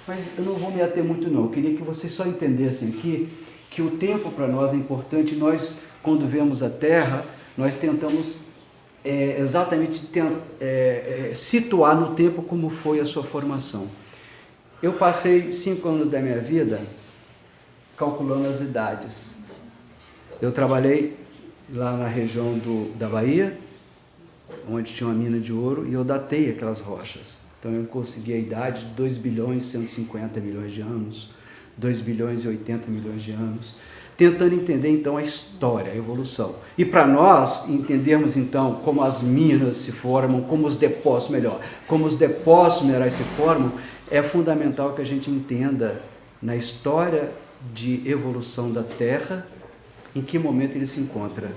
Mas eu não vou me ater muito não, eu queria que vocês só entendessem aqui que o tempo para nós é importante. Nós, quando vemos a Terra, nós tentamos exatamente situar no tempo como foi a sua formação. Eu passei 5 anos da minha vida calculando as idades. Eu trabalhei lá na região da Bahia, onde tinha uma mina de ouro, e eu datei aquelas rochas. Então eu consegui a idade de 2 bilhões e 150 milhões de anos, 2 bilhões e 80 milhões de anos, tentando entender então a história, a evolução. E para nós entendermos então como as minas se formam, como os depósitos minerais se formam, é fundamental que a gente entenda na história de evolução da Terra em que momento ele se encontra.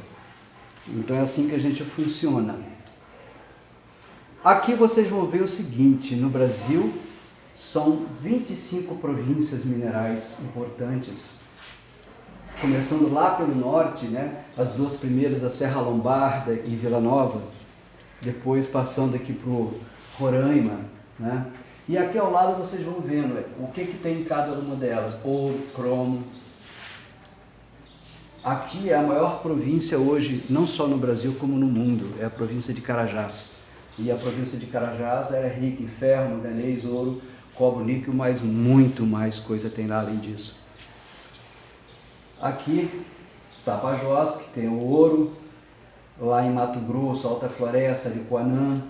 Então é assim que a gente funciona. Aqui vocês vão ver o seguinte: no Brasil são 25 províncias minerais importantes, começando lá pelo norte, né? As 2 primeiras, a Serra Lombarda e Vila Nova, depois passando aqui para o Roraima, né? E aqui ao lado vocês vão vendo o que tem em cada uma delas: ouro, cromo. Aqui é a maior província hoje, não só no Brasil como no mundo, é a província de Carajás. E a província de Carajás é rica em ferro, manganês, ouro, cobre, níquel, mas muito mais coisa tem lá além disso. Aqui, Tapajós, que tem o ouro. Lá em Mato Grosso, Alta Floresta, Aripuanã.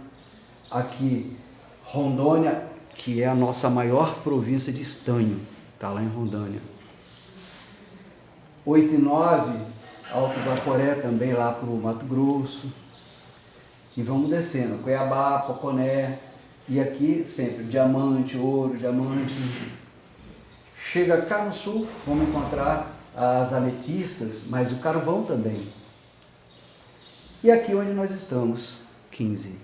Aqui, Rondônia, que é a nossa maior província de estanho, está lá em Rondônia. 8 e 9, Alto Guaporé, também lá para o Mato Grosso. E vamos descendo, Cuiabá, Poconé, e aqui sempre diamante, ouro, diamante. Chega cá no sul, vamos encontrar as ametistas, mas o carvão também. E aqui onde nós estamos, 15,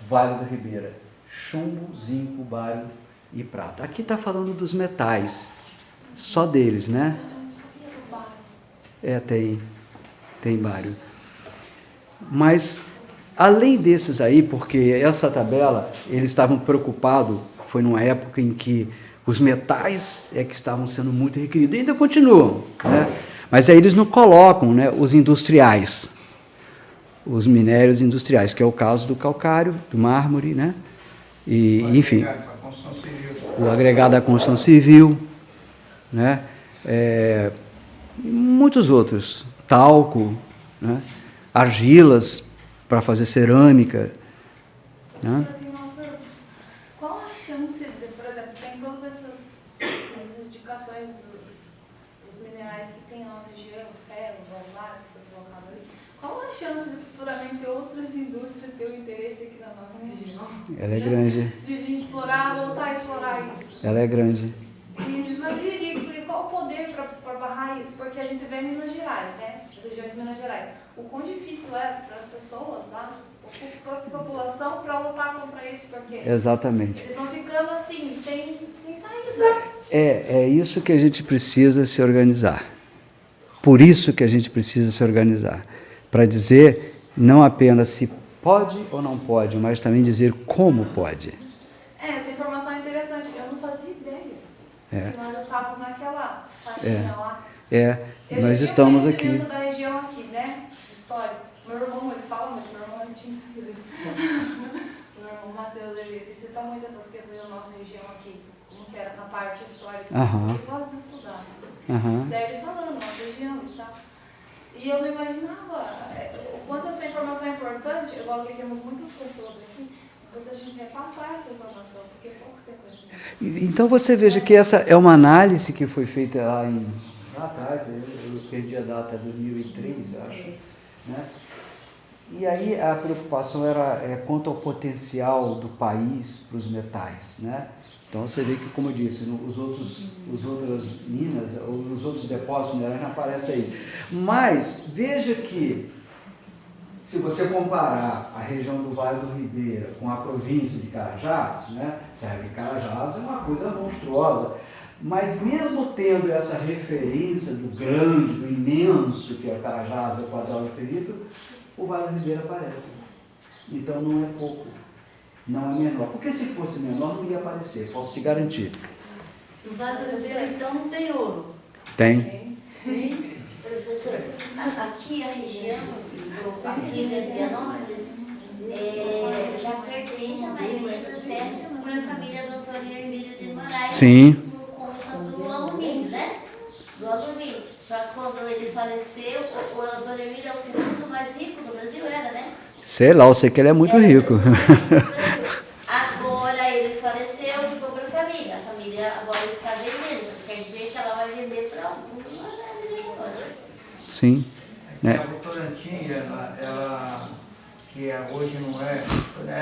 Vale do Ribeira, chumbo, zinco, bário e prata. Aqui está falando dos metais, só deles, né? Tem bário. Mas, além desses aí, porque essa tabela, eles estavam preocupados, foi numa época em que os metais que estavam sendo muito requeridos, e ainda continuam, né? Mas aí eles não colocam, né, os industriais, os minérios industriais, que é o caso do calcário, do mármore, né? E, enfim, o agregado à construção civil, né? Muitos outros, talco, né? Argilas para fazer cerâmica, né? Qual a chance de, por exemplo, tem todas essas indicações dos minerais que tem na nossa região, ferro, valmar, que foi colocado ali, qual a chance de futuramente outras indústrias ter o interesse aqui na nossa região? Ela é grande. De vir explorar, voltar a explorar isso. Ela é grande. E qual o poder para barrar isso? Porque a gente vê Minas Gerais, né? As regiões de Minas Gerais. O quão difícil é para as pessoas lá, para a população, para lutar contra isso, porque Exatamente. eles vão ficando assim, sem saída. É isso que a gente precisa se organizar. Por isso que a gente precisa se organizar. Para dizer não apenas se pode ou não pode, mas também dizer como pode. Essa informação é interessante, eu não fazia ideia. Porque nós estávamos naquela faixinha lá. Nós estamos aqui. Dentro da região aqui, né? De história. Meu irmão, ele fala muito, meu irmão tinha. Meu irmão Matheus, ele cita muito essas questões da nossa região aqui, como que era na parte histórica. Ele gosta de estudar. Daí ele falando, nossa região e tal. E eu não imaginava o quanto essa informação é importante, igual que temos muitas pessoas aqui, porque a gente repassar essa informação, porque poucos têm conhecimento. Então você veja que essa é uma análise que foi feita lá atrás, eu perdi a data, 2003, eu acho, né? E aí a preocupação era quanto ao potencial do país para os metais, né? Então você vê que, como eu disse, os outras minas, os outros depósitos minerais não aparecem aí. Mas veja que, se você comparar a região do Vale do Ribeira com a província de Carajás, né? Serra de Carajás é uma coisa monstruosa. Mas mesmo tendo essa referência do grande, do imenso, que é o Carajás, é o quadral referível, o Vale do Ribeira aparece. Então não é pouco, não é menor. Porque se fosse menor não ia aparecer, posso te garantir. No Vale do Ribeira, então, não tem ouro. Tem. Tem. Por Professor, aqui a região, aqui de Adrianópolis, já pertence a maioria das terras para a família do Antônio Hermílio de Moraes. Sim. Por conta do alumínio, né? Do alumínio. Só que quando ele faleceu, o Antônio Hermílio é o segundo mais rico do Brasil, era, né? Sei lá, eu sei que ele é muito Era o rico. segundo mais rico do Brasil. Agora ele faleceu, ficou para a família. A família agora está vendendo. Quer dizer que ela vai vender para algum agora. Sim. A Né? Votorantim, ela que hoje não é,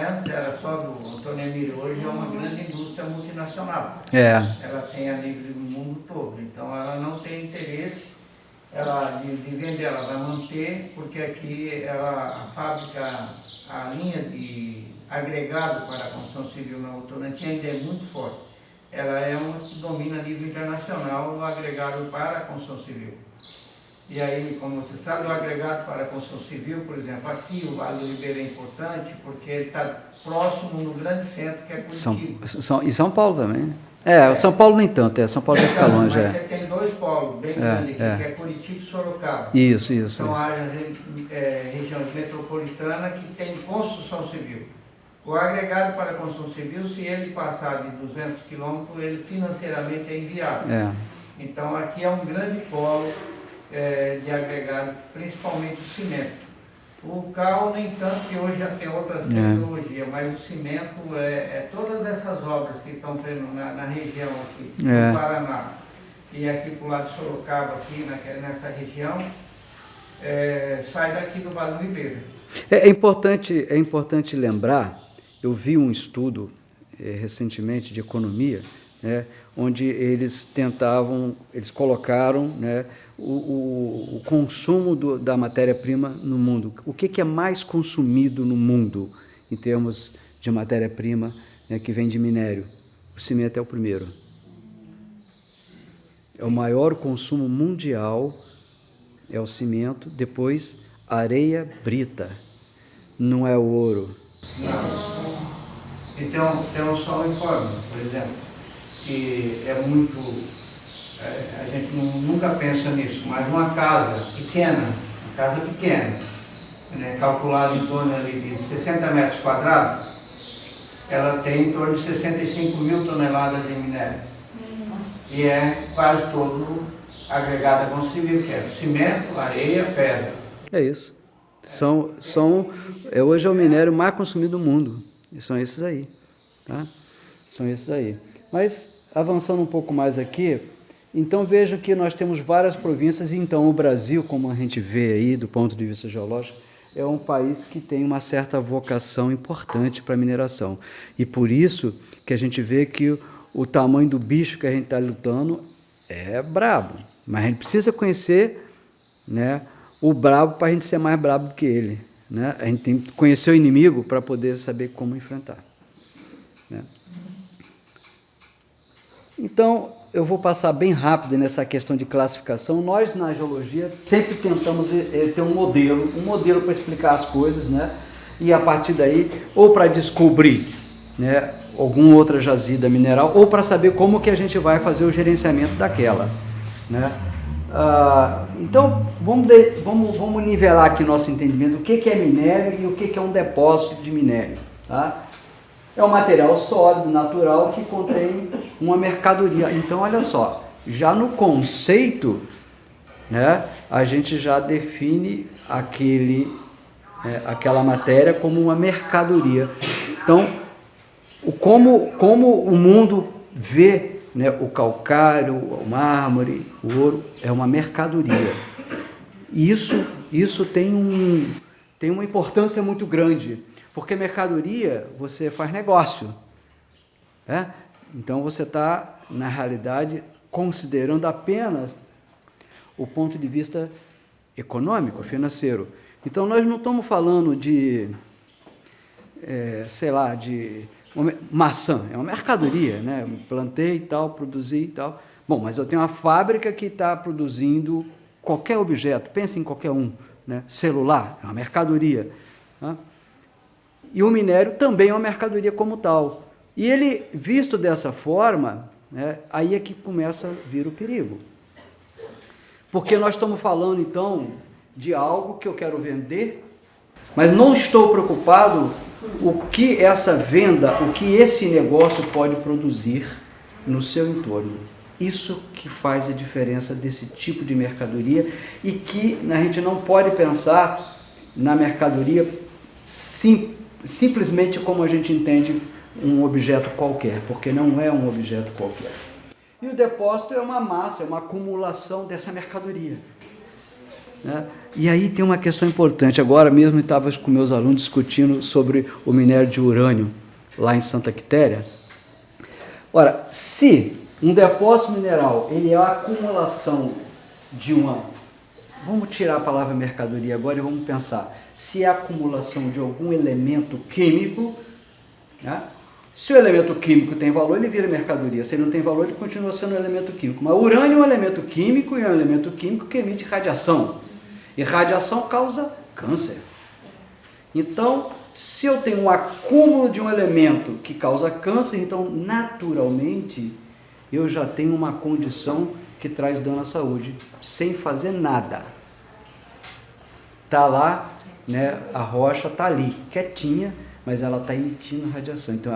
antes era só do Antônio Emílio, hoje é uma grande indústria multinacional. Ela tem a nível do mundo todo, então ela não tem interesse de vender, ela vai manter, porque aqui a fábrica, a linha de agregado para a construção civil na Votorantim ainda é muito forte. Ela é uma que domina a nível internacional o agregado para a construção civil. E aí, como você sabe, o agregado para a construção civil, por exemplo, aqui o Vale do Ribeira é importante porque ele está próximo no grande centro que é Curitiba. E São Paulo também, né? São Paulo nem tanto, São Paulo vai ficar longe. Mas você tem dois polos bem grandes aqui, que é Curitiba e Sorocaba. Isso. São áreas, regiões metropolitanas que tem construção civil. O agregado para a construção civil, se ele passar de 200 quilômetros, ele financeiramente é inviável. Então aqui é um grande polo de agregado, principalmente o cimento. O cal, nem tanto, que hoje já tem outras tecnologias, mas o cimento todas essas obras que estão fazendo na região aqui, no Paraná, e aqui para o lado de Sorocaba, aqui nessa região, sai daqui do Vale do Ribeira. É importante lembrar, eu vi um estudo recentemente de economia, né, onde eles colocaram, né, o consumo da matéria-prima no mundo. O que é mais consumido no mundo em termos de matéria-prima, né, que vem de minério? O cimento é o primeiro. É o maior consumo mundial, é o cimento, depois areia brita, não é o ouro. Não. Então, temos só um informe, por exemplo, que é muito... a gente nunca pensa nisso, mas uma casa pequena, né, calculada em torno ali de 60 metros quadrados, ela tem em torno de 65 mil toneladas de minério. E é quase todo agregado a construção, que é cimento, areia, pedra. É isso. Hoje é o minério mais consumido do mundo. E são esses aí. Tá? São esses aí. Mas, avançando um pouco mais aqui, então vejo que nós temos várias províncias, e então o Brasil, como a gente vê aí do ponto de vista geológico, é um país que tem uma certa vocação importante para a mineração. E por isso que a gente vê que o tamanho do bicho que a gente está lutando é brabo. Mas a gente precisa conhecer, né, o brabo para a gente ser mais brabo do que ele. Né? A gente tem que conhecer o inimigo para poder saber como enfrentar. Né? Então, eu vou passar bem rápido nessa questão de classificação. Nós, na geologia, sempre tentamos ter um modelo para explicar as coisas, né? E a partir daí, ou para descobrir, né, alguma outra jazida mineral, ou para saber como que a gente vai fazer o gerenciamento daquela. Né? Então, vamos nivelar aqui nosso entendimento do que é minério e o que é um depósito de minério. Tá? É um material sólido, natural, que contém uma mercadoria. Então, olha só, já no conceito, né, a gente já define aquela matéria como uma mercadoria. Então, como o mundo vê, né, o calcário, o mármore, o ouro, é uma mercadoria. E isso tem uma importância muito grande, porque mercadoria você faz negócio. Né? Então você está, na realidade, considerando apenas o ponto de vista econômico, financeiro. Então nós não estamos falando de, de maçã, é uma mercadoria, né? Plantei e tal, produzi e tal. Bom, mas eu tenho uma fábrica que está produzindo qualquer objeto, pense em qualquer um, né? Celular, é uma mercadoria. Né? E o minério também é uma mercadoria como tal. E ele, visto dessa forma, né, aí é que começa a vir o perigo. Porque nós estamos falando, então, de algo que eu quero vender, mas não estou preocupado o que essa venda, o que esse negócio pode produzir no seu entorno. Isso que faz a diferença desse tipo de mercadoria e que a gente não pode pensar na mercadoria simplesmente como a gente entende um objeto qualquer, porque não é um objeto qualquer. E o depósito é uma massa, é uma acumulação dessa mercadoria, né? E aí tem uma questão importante. Agora mesmo estava com meus alunos discutindo sobre o minério de urânio lá em Santa Quitéria. Ora, se um depósito mineral ele é a acumulação de uma... Vamos tirar a palavra mercadoria agora e vamos pensar. Se é a acumulação de algum elemento químico, né? Se o elemento químico tem valor, ele vira mercadoria. Se ele não tem valor, ele continua sendo um elemento químico. Mas o urânio é um elemento químico e é um elemento químico que emite radiação. E radiação causa câncer. Então, se eu tenho um acúmulo de um elemento que causa câncer, então, naturalmente, eu já tenho uma condição que traz dano à saúde, sem fazer nada. Está lá, né, a rocha está ali, quietinha, mas ela está emitindo radiação, então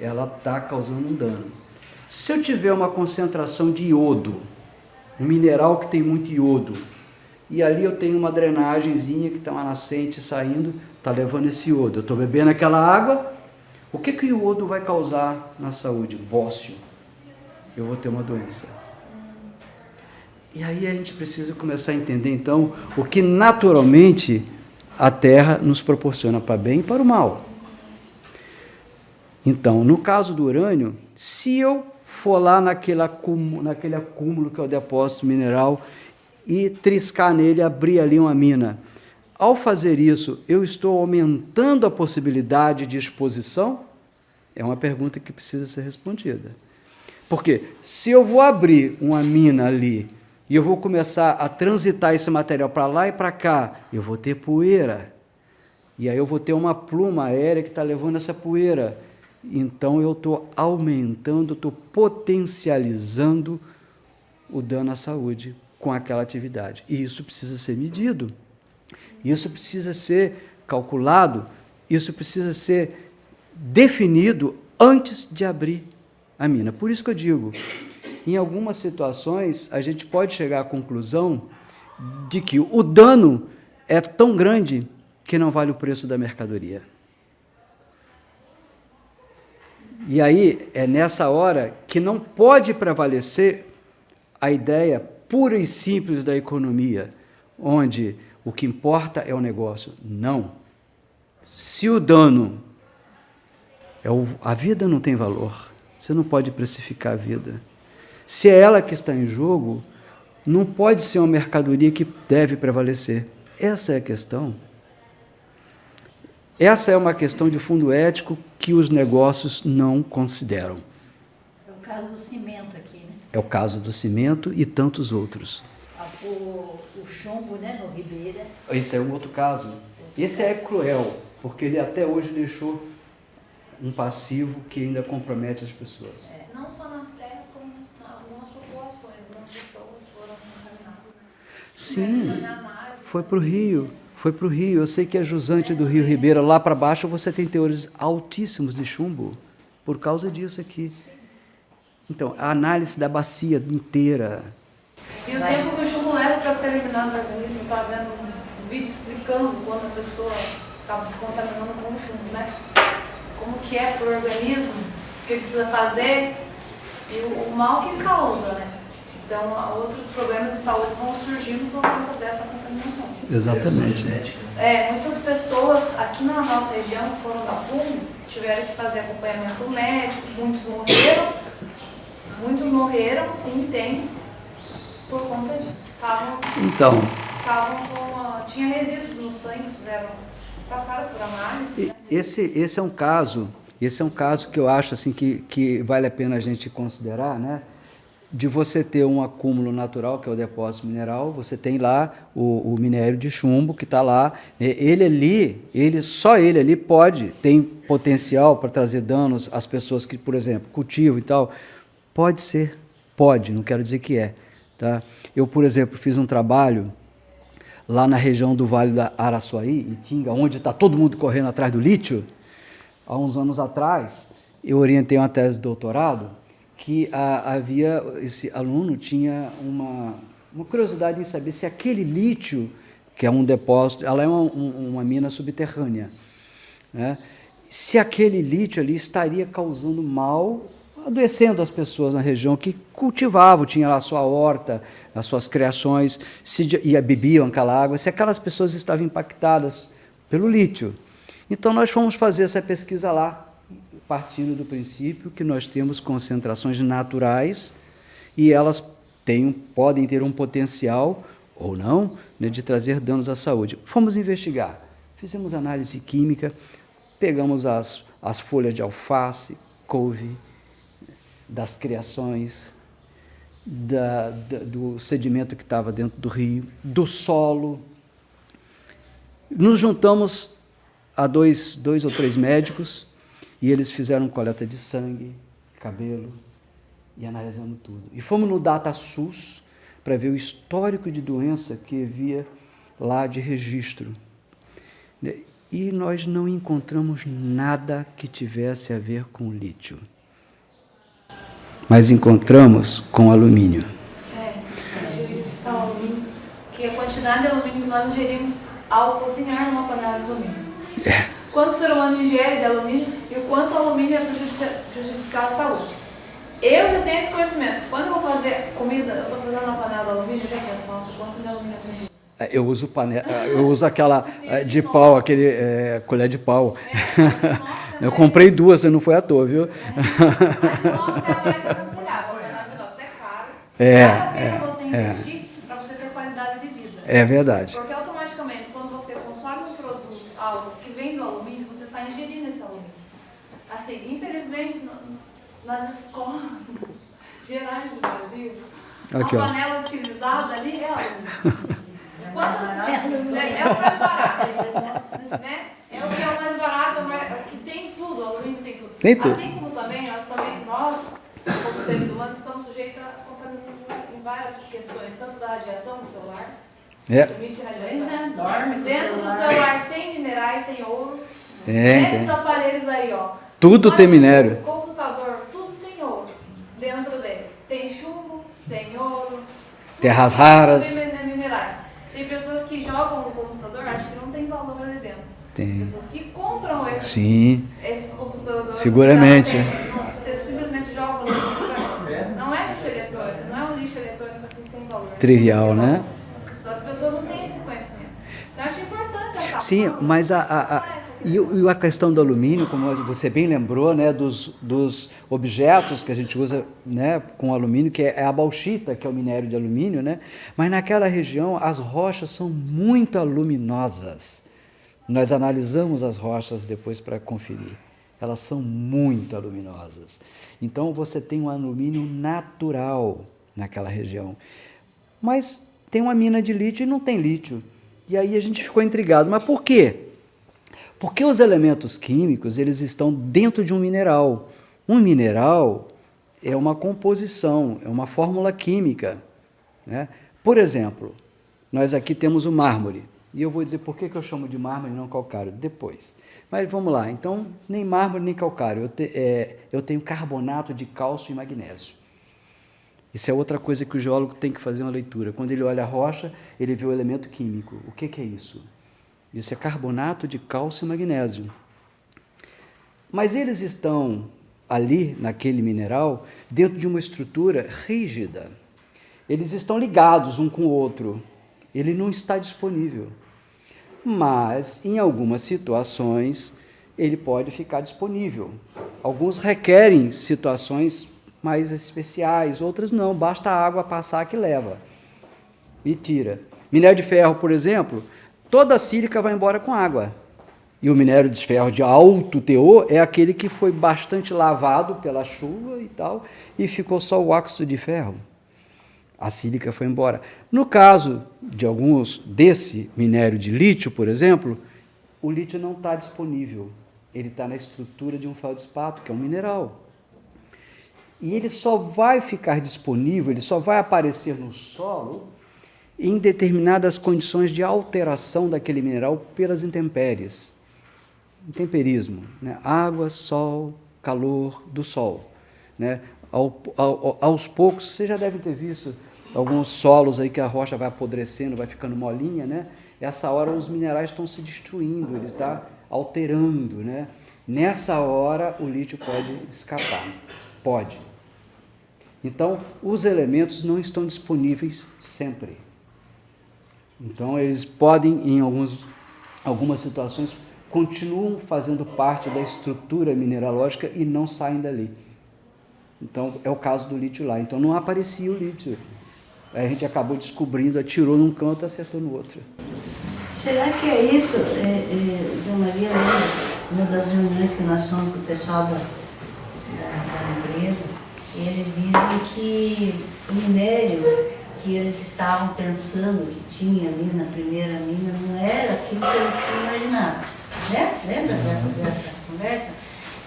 ela está causando um dano. Se eu tiver uma concentração de iodo, um mineral que tem muito iodo, e ali eu tenho uma drenagemzinha que está uma nascente saindo, está levando esse iodo, eu estou bebendo aquela água, o que o iodo vai causar na saúde? Bócio. Eu vou ter uma doença. E aí a gente precisa começar a entender, então, o que naturalmente a Terra nos proporciona para bem e para o mal. Então, no caso do urânio, se eu for lá naquele acúmulo que é o depósito mineral e triscar nele, abrir ali uma mina, ao fazer isso, eu estou aumentando a possibilidade de exposição? É uma pergunta que precisa ser respondida. Porque se eu vou abrir uma mina ali e eu vou começar a transitar esse material para lá e para cá, eu vou ter poeira. E aí eu vou ter uma pluma aérea que está levando essa poeira. Então eu estou aumentando, estou potencializando o dano à saúde com aquela atividade. E isso precisa ser medido. Isso precisa ser calculado. Isso precisa ser definido antes de abrir a mina. Por isso que eu digo, em algumas situações, a gente pode chegar à conclusão de que o dano é tão grande que não vale o preço da mercadoria. E aí, é nessa hora que não pode prevalecer a ideia pura e simples da economia, onde o que importa é o negócio. Não. Se o dano... a vida não tem valor. Você não pode precificar a vida. Se é ela que está em jogo, não pode ser uma mercadoria que deve prevalecer. Essa é a questão. Essa é uma questão de fundo ético que os negócios não consideram. É o caso do cimento aqui, né? É o caso do cimento e tantos outros. O chumbo, né, no Ribeira. Esse é um outro caso. Esse é cruel, porque ele até hoje deixou um passivo que ainda compromete as pessoas. Não só nas terras, como nas algumas populações, algumas pessoas foram contaminadas. Né? Sim, foi para o Rio. Foi para o Rio. Eu sei que é jusante do Rio Ribeira. Lá para baixo você tem teores altíssimos de chumbo por causa disso aqui. Então, a análise da bacia inteira. E o tempo que o chumbo leva para ser eliminado do organismo, eu estava vendo um vídeo explicando quando a pessoa estava se contaminando com o chumbo, né? Como que é para o organismo, o que precisa fazer e o mal que causa, né? Então, outros problemas de saúde vão surgindo por conta dessa contaminação. Exatamente. Muitas pessoas aqui na nossa região que foram da PUM tiveram que fazer acompanhamento médico, muitos morreram, sim, tem, por conta disso. Tinha resíduos no sangue, passaram por análise. Né? Esse é um caso que eu acho assim, que vale a pena a gente considerar, né? De você ter um acúmulo natural, que é o depósito mineral, você tem lá o minério de chumbo que está lá, só ele ali tem potencial para trazer danos às pessoas que, por exemplo, cultivam e tal. Pode ser, não quero dizer que é. Tá? Eu, por exemplo, fiz um trabalho lá na região do Vale da Araçuaí, Itinga, onde está todo mundo correndo atrás do lítio. Há uns anos atrás, eu orientei uma tese de doutorado que esse aluno tinha uma curiosidade em saber se aquele lítio, que é um depósito, ela é uma mina subterrânea, né? Se aquele lítio ali estaria causando mal, adoecendo as pessoas na região que cultivavam, tinha lá a sua horta, as suas criações, e bebiam aquela água, se aquelas pessoas estavam impactadas pelo lítio. Então, nós fomos fazer essa pesquisa lá, partindo do princípio que nós temos concentrações naturais e elas podem ter um potencial, ou não, né, de trazer danos à saúde. Fomos investigar, fizemos análise química, pegamos as folhas de alface, couve, das criações, do sedimento que estava dentro do rio, do solo. Nos juntamos a dois ou três médicos e eles fizeram coleta de sangue, cabelo e analisamos tudo. E fomos no DataSUS para ver o histórico de doença que havia lá de registro. E nós não encontramos nada que tivesse a ver com lítio. Mas encontramos com alumínio. Eu ia citar o alumínio, que a quantidade de alumínio que nós ingerimos ao cozinhar numa panela de alumínio. Quanto o ser humano ingere de alumínio e o quanto o alumínio é prejudicial à saúde. Eu já tenho esse conhecimento. Quando eu vou fazer comida, eu estou fazendo uma panela de alumínio, eu já penso, nossa, o quanto de alumínio eu tenho. Eu uso aquela de pau, colher de pau. Eu comprei duas, não foi à toa, viu? A de inox é a mais aconselhável, a de inox é caro. Vale a pena você investir para você ter qualidade de vida. É verdade. Porque automaticamente, quando você consome um produto, algo que vem do alumínio, você está ingerindo esse alumínio. Assim, infelizmente, nas escolas gerais do Brasil, aqui, a panela utilizada ali é alumínio. É o mais barato, né? É o que é o mais barato, é o que tem tudo, o alumínio tem tudo. Tem tudo. Assim como também nós, como seres humanos, estamos sujeitos a contaminação em várias questões, tanto da radiação do celular, emite radiação. Dentro do celular tem minerais, tem ouro. Nesses aparelhos aí, ó. Tudo tem minério. Computador, tudo tem ouro dentro dele. Tem chumbo, tem ouro. Terras raras. Tem minerais. Tem pessoas que jogam no computador, acham que não tem valor ali dentro. Tem. Pessoas que compram esses computadores. Seguramente. Você simplesmente joga no computador. Não é lixo eletrônico, não é um lixo eletrônico assim sem valor. Trivial, né? Então as pessoas não têm esse conhecimento. Então eu acho importante essa Sim, fala. mas e a questão do alumínio, como você bem lembrou, né, dos objetos que a gente usa, né, com alumínio, que é a bauxita, que é o minério de alumínio, né, mas naquela região as rochas são muito aluminosas. Nós analisamos as rochas depois para conferir. Elas são muito aluminosas. Então você tem um alumínio natural naquela região. Mas tem uma mina de lítio e não tem lítio. E aí a gente ficou intrigado. Mas por quê? Porque os elementos químicos, eles estão dentro de um mineral. Um mineral é uma composição, é uma fórmula química, né? Por exemplo, nós aqui temos o mármore. E eu vou dizer por que eu chamo de mármore e não calcário depois. Mas vamos lá. Então, nem mármore nem calcário. Eu tenho carbonato de cálcio e magnésio. Isso é outra coisa que o geólogo tem que fazer uma leitura. Quando ele olha a rocha, ele vê o elemento químico. O que é isso? Isso é carbonato de cálcio e magnésio. Mas eles estão ali, naquele mineral, dentro de uma estrutura rígida. Eles estão ligados um com o outro. Ele não está disponível. Mas, em algumas situações, ele pode ficar disponível. Alguns requerem situações mais especiais, outras não. Basta a água passar que leva e tira. Minério de ferro, por exemplo, toda a sílica vai embora com água. E o minério de ferro de alto teor é aquele que foi bastante lavado pela chuva e tal, e ficou só o óxido de ferro. A sílica foi embora. No caso de alguns desse minério de lítio, por exemplo, o lítio não está disponível. Ele está na estrutura de um feldespato, que é um mineral. E ele só vai ficar disponível, ele só vai aparecer no solo em determinadas condições de alteração daquele mineral pelas intempéries. Intemperismo, né? Água, sol, calor do sol. Né? Aos poucos, vocês já devem ter visto alguns solos aí que a rocha vai apodrecendo, vai ficando molinha, né? Essa hora os minerais estão se destruindo, ele está alterando, né? Nessa hora o lítio pode escapar, pode. Então, os elementos não estão disponíveis sempre. Então, eles podem, em algumas situações, continuam fazendo parte da estrutura mineralógica e não saem dali. Então, é o caso do lítio lá. Então, não aparecia o lítio. Aí a gente acabou descobrindo, atirou num canto, acertou no outro. Será que é isso, Zé Maria, uma das reuniões que nós fomos com o pessoal da empresa, eles dizem que o minério que eles estavam pensando que tinha ali na primeira mina não era aquilo que eles tinham imaginado. Né? Lembra dessa conversa?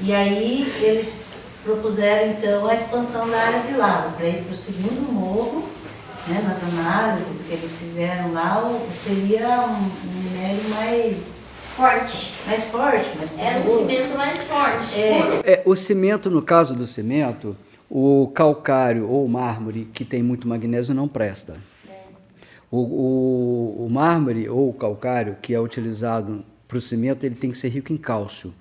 E aí eles propuseram então a expansão da área de lava, para ir para o segundo morro, né? Nas análises que eles fizeram lá, seria um minério mais Forte. mais Era um cimento mais forte. O cimento, no caso do cimento, o calcário ou o mármore que tem muito magnésio não presta. O mármore ou o calcário que é utilizado para o cimento, ele tem que ser rico em cálcio.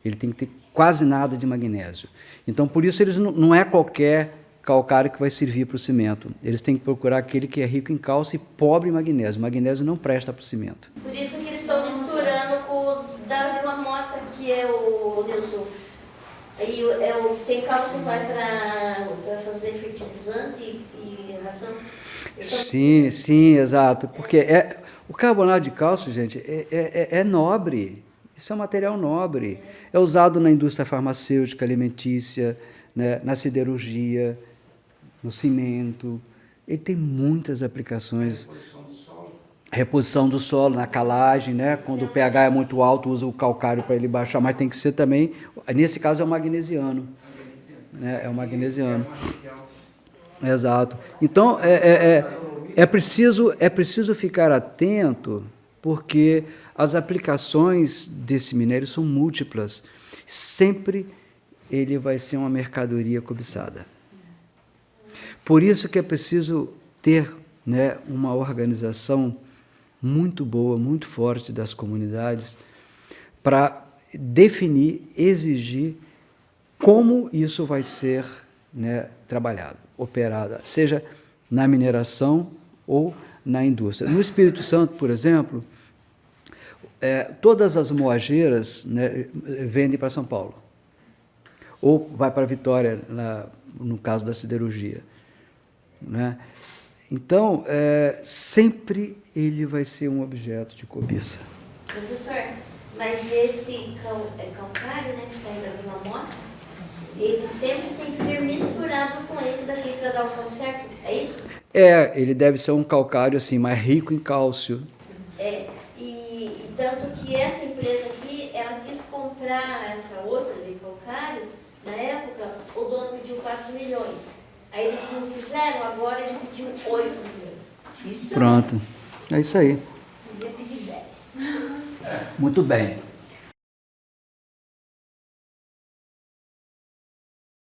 Ele tem que ter quase nada de magnésio. Então, por isso, eles não é qualquer calcário que vai servir para o cimento. Eles têm que procurar aquele que é rico em cálcio e pobre em magnésio. O magnésio não presta para o cimento. Por isso que eles estão misturando com o da Vila Mota, que é o Nilson. Aí é o que tem cálcio, vai para fazer fertilizante e ração. Sim, exato. Porque o carbonato de cálcio, gente, é nobre. Isso é um material nobre. É usado na indústria farmacêutica, alimentícia, né, na siderurgia, no cimento. Ele tem muitas aplicações. Reposição do solo, na calagem, né? Quando o pH é muito alto, usa o calcário para ele baixar, mas tem que ser também, nesse caso é o magnesiano. Né? É o magnesiano. Exato. Então, é preciso ficar atento, porque as aplicações desse minério são múltiplas. Sempre ele vai ser uma mercadoria cobiçada. Por isso que é preciso ter, né, uma organização muito boa, muito forte das comunidades para definir, exigir como isso vai ser, né, trabalhado, operado, seja na mineração ou na indústria. No Espírito Santo, por exemplo, todas as moageiras, né, vendem para São Paulo. Ou vai para Vitória, no caso da siderurgia. Né? Então, sempre ele vai ser um objeto de cobiça. Professor, mas esse calcário, né, que sai da Vila Mota, ele sempre tem que ser misturado com esse daqui para dar o fundo certo, é isso? Ele deve ser um calcário assim, mais rico em cálcio. E tanto que essa empresa aqui, ela quis comprar essa outra de calcário, na época o dono pediu 4 milhões. Aí eles não quiseram, agora ele pediu 8 milhões. Isso? Pronto, é isso aí. Podia pedir 10. Muito bem.